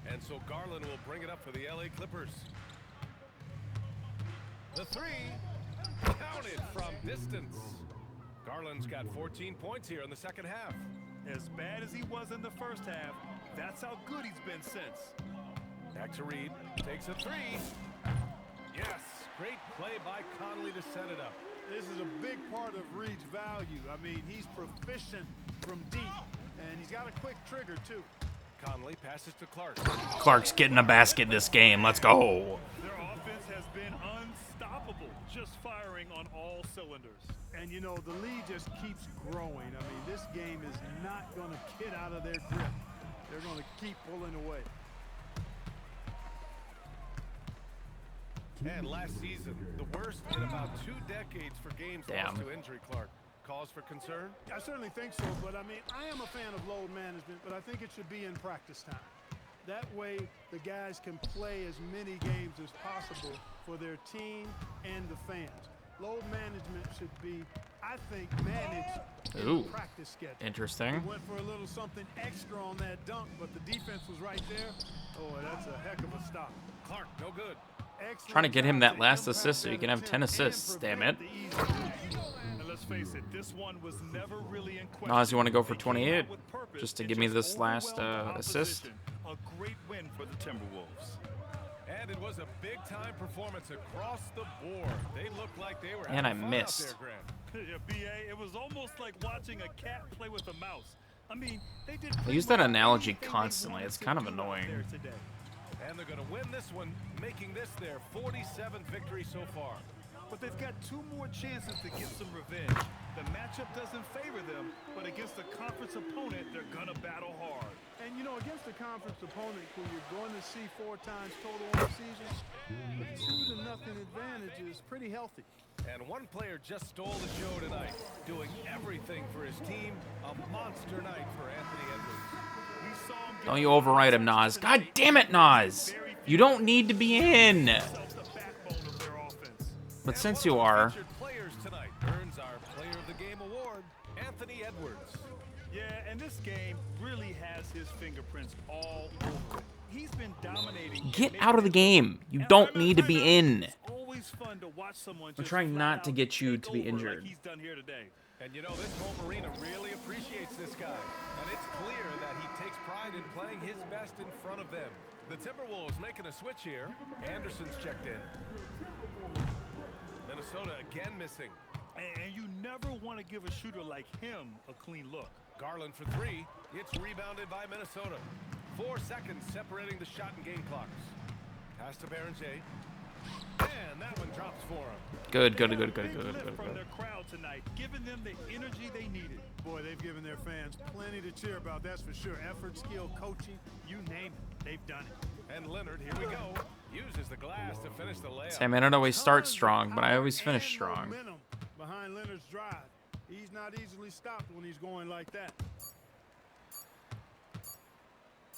And so Garland will bring it up for the LA Clippers. The three, counted from distance. Garland's got 14 points here in the second half. As bad as he was in the first half, that's how good he's been since. Back to Reed, takes a three. Yes, great play by Conley to set it up. This is a big part of Reed's value. I mean, he's proficient from deep, and he's got a quick trigger, too. Conley passes to Clark. Clark's getting a basket this game. Let's go. Their offense has been unstoppable, just firing on all cylinders. And, you know, the lead just keeps growing. I mean, this game is not going to get out of their grip. They're going to keep pulling away. And last season, the worst in about 2 decades for games lost to injury, Clark. Cause for concern? I certainly think so, but I mean, I am a fan of load management, but I think it should be in practice time. That way, the guys can play as many games as possible for their team and the fans. Load management should be, I think, managed in the practice schedule. Interesting. We went for a little something extra on that dunk, but the defense was right there. Oh, that's a heck of a stop. Clark, no good. Trying to get him that last assist so he can have 10 assists, damn it. And let's face it, this one was never really in question. Nas, you want to go for 28? Just to give me this last assist? A great win for the Timberwolves. And it was a big-time performance across the board. They looked like they were And I having fun missed. out there, Grant. Yeah, BA, it was almost like watching a cat play with a mouse. I mean, they did. I use that analogy constantly. It's kind of annoying. And they're going to win this one, making this their 47th victory so far. But they've got 2 more chances to get some revenge. The matchup doesn't favor them, but against a conference opponent, they're going to battle hard. And, you know, against a conference opponent who you're going to see 4 times total in the season, the 2-0 advantage is pretty healthy. And one player just stole the show tonight, doing everything for his team. A monster night for Anthony Edwards. Don't you override him, Nas. God damn it, Nas! You don't need to be in! But since you are... Featured players tonight earns our Player of the Game award, Anthony Edwards. Yeah, and this game really has his fingerprints all over it. He's been dominating. Get out of the game. You don't need to be in. Always always fun to watch someone I'm just trying flat not to out get you take to be over injured. like he's done here today. And you know, this home arena really appreciates this guy. And it's clear that he takes pride in playing his best in front of them. The Timberwolves making a switch here. Anderson's checked in. Minnesota again missing. And you never want to give a shooter like him a clean look. Garland for three. It's rebounded by Minnesota. 4 seconds separating the shot and game clocks. Pass to Berenger. And that one drops for him. Good. From their crowd tonight, giving them the energy they needed. Boy, they've given their fans plenty to cheer about, that's for sure. Effort, skill, coaching, You name it, they've done it. And Leonard, here we go. Uses the glass to finish the layup. Sam, I don't always start strong, but I always finish strong. momentum behind Leonard's drive. He's not easily stopped when he's going like that.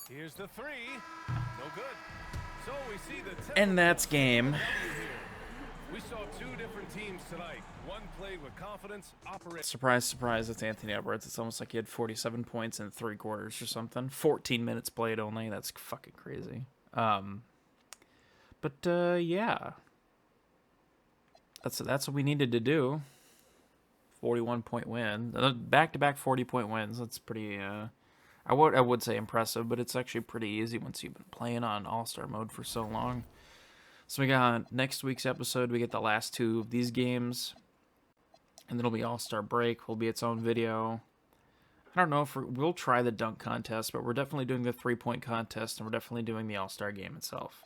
Here's the three. No good. So we see the And that's game. We saw 2 different teams tonight. One played with confidence, operated. Surprise, surprise, it's Anthony Edwards. It's almost like he had 47 points in 3 quarters or something. 14 minutes played only. That's fucking crazy. Yeah. That's what we needed to do. 41-point win. Back-to-back 40-point wins. That's pretty, I would say impressive, but it's actually pretty easy once you've been playing on All-Star mode for so long. So we got next week's episode. We get the last 2 of these games, and then it'll be All-Star break. Will be its own video. I don't know if we'll try the dunk contest, but we're definitely doing the 3-point contest, and we're definitely doing the All-Star game itself.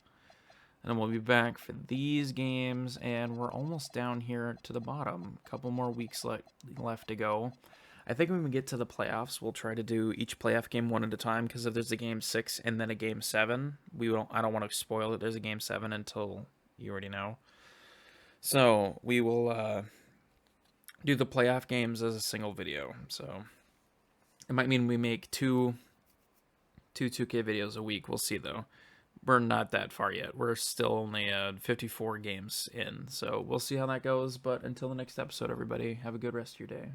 And then we'll be back for these games, and we're almost down here to the bottom. A couple more weeks left to go. I think when we get to the playoffs, we'll try to do each playoff game one at a time, because if there's a game 6 and then a game 7, I don't want to spoil it. There's a game 7 until you already know. So we will do the playoff games as a single video. So it might mean we make two 2K videos a week. We'll see, though. We're not that far yet. We're still only 54 games in. So we'll see how that goes. But until the next episode, everybody, have a good rest of your day.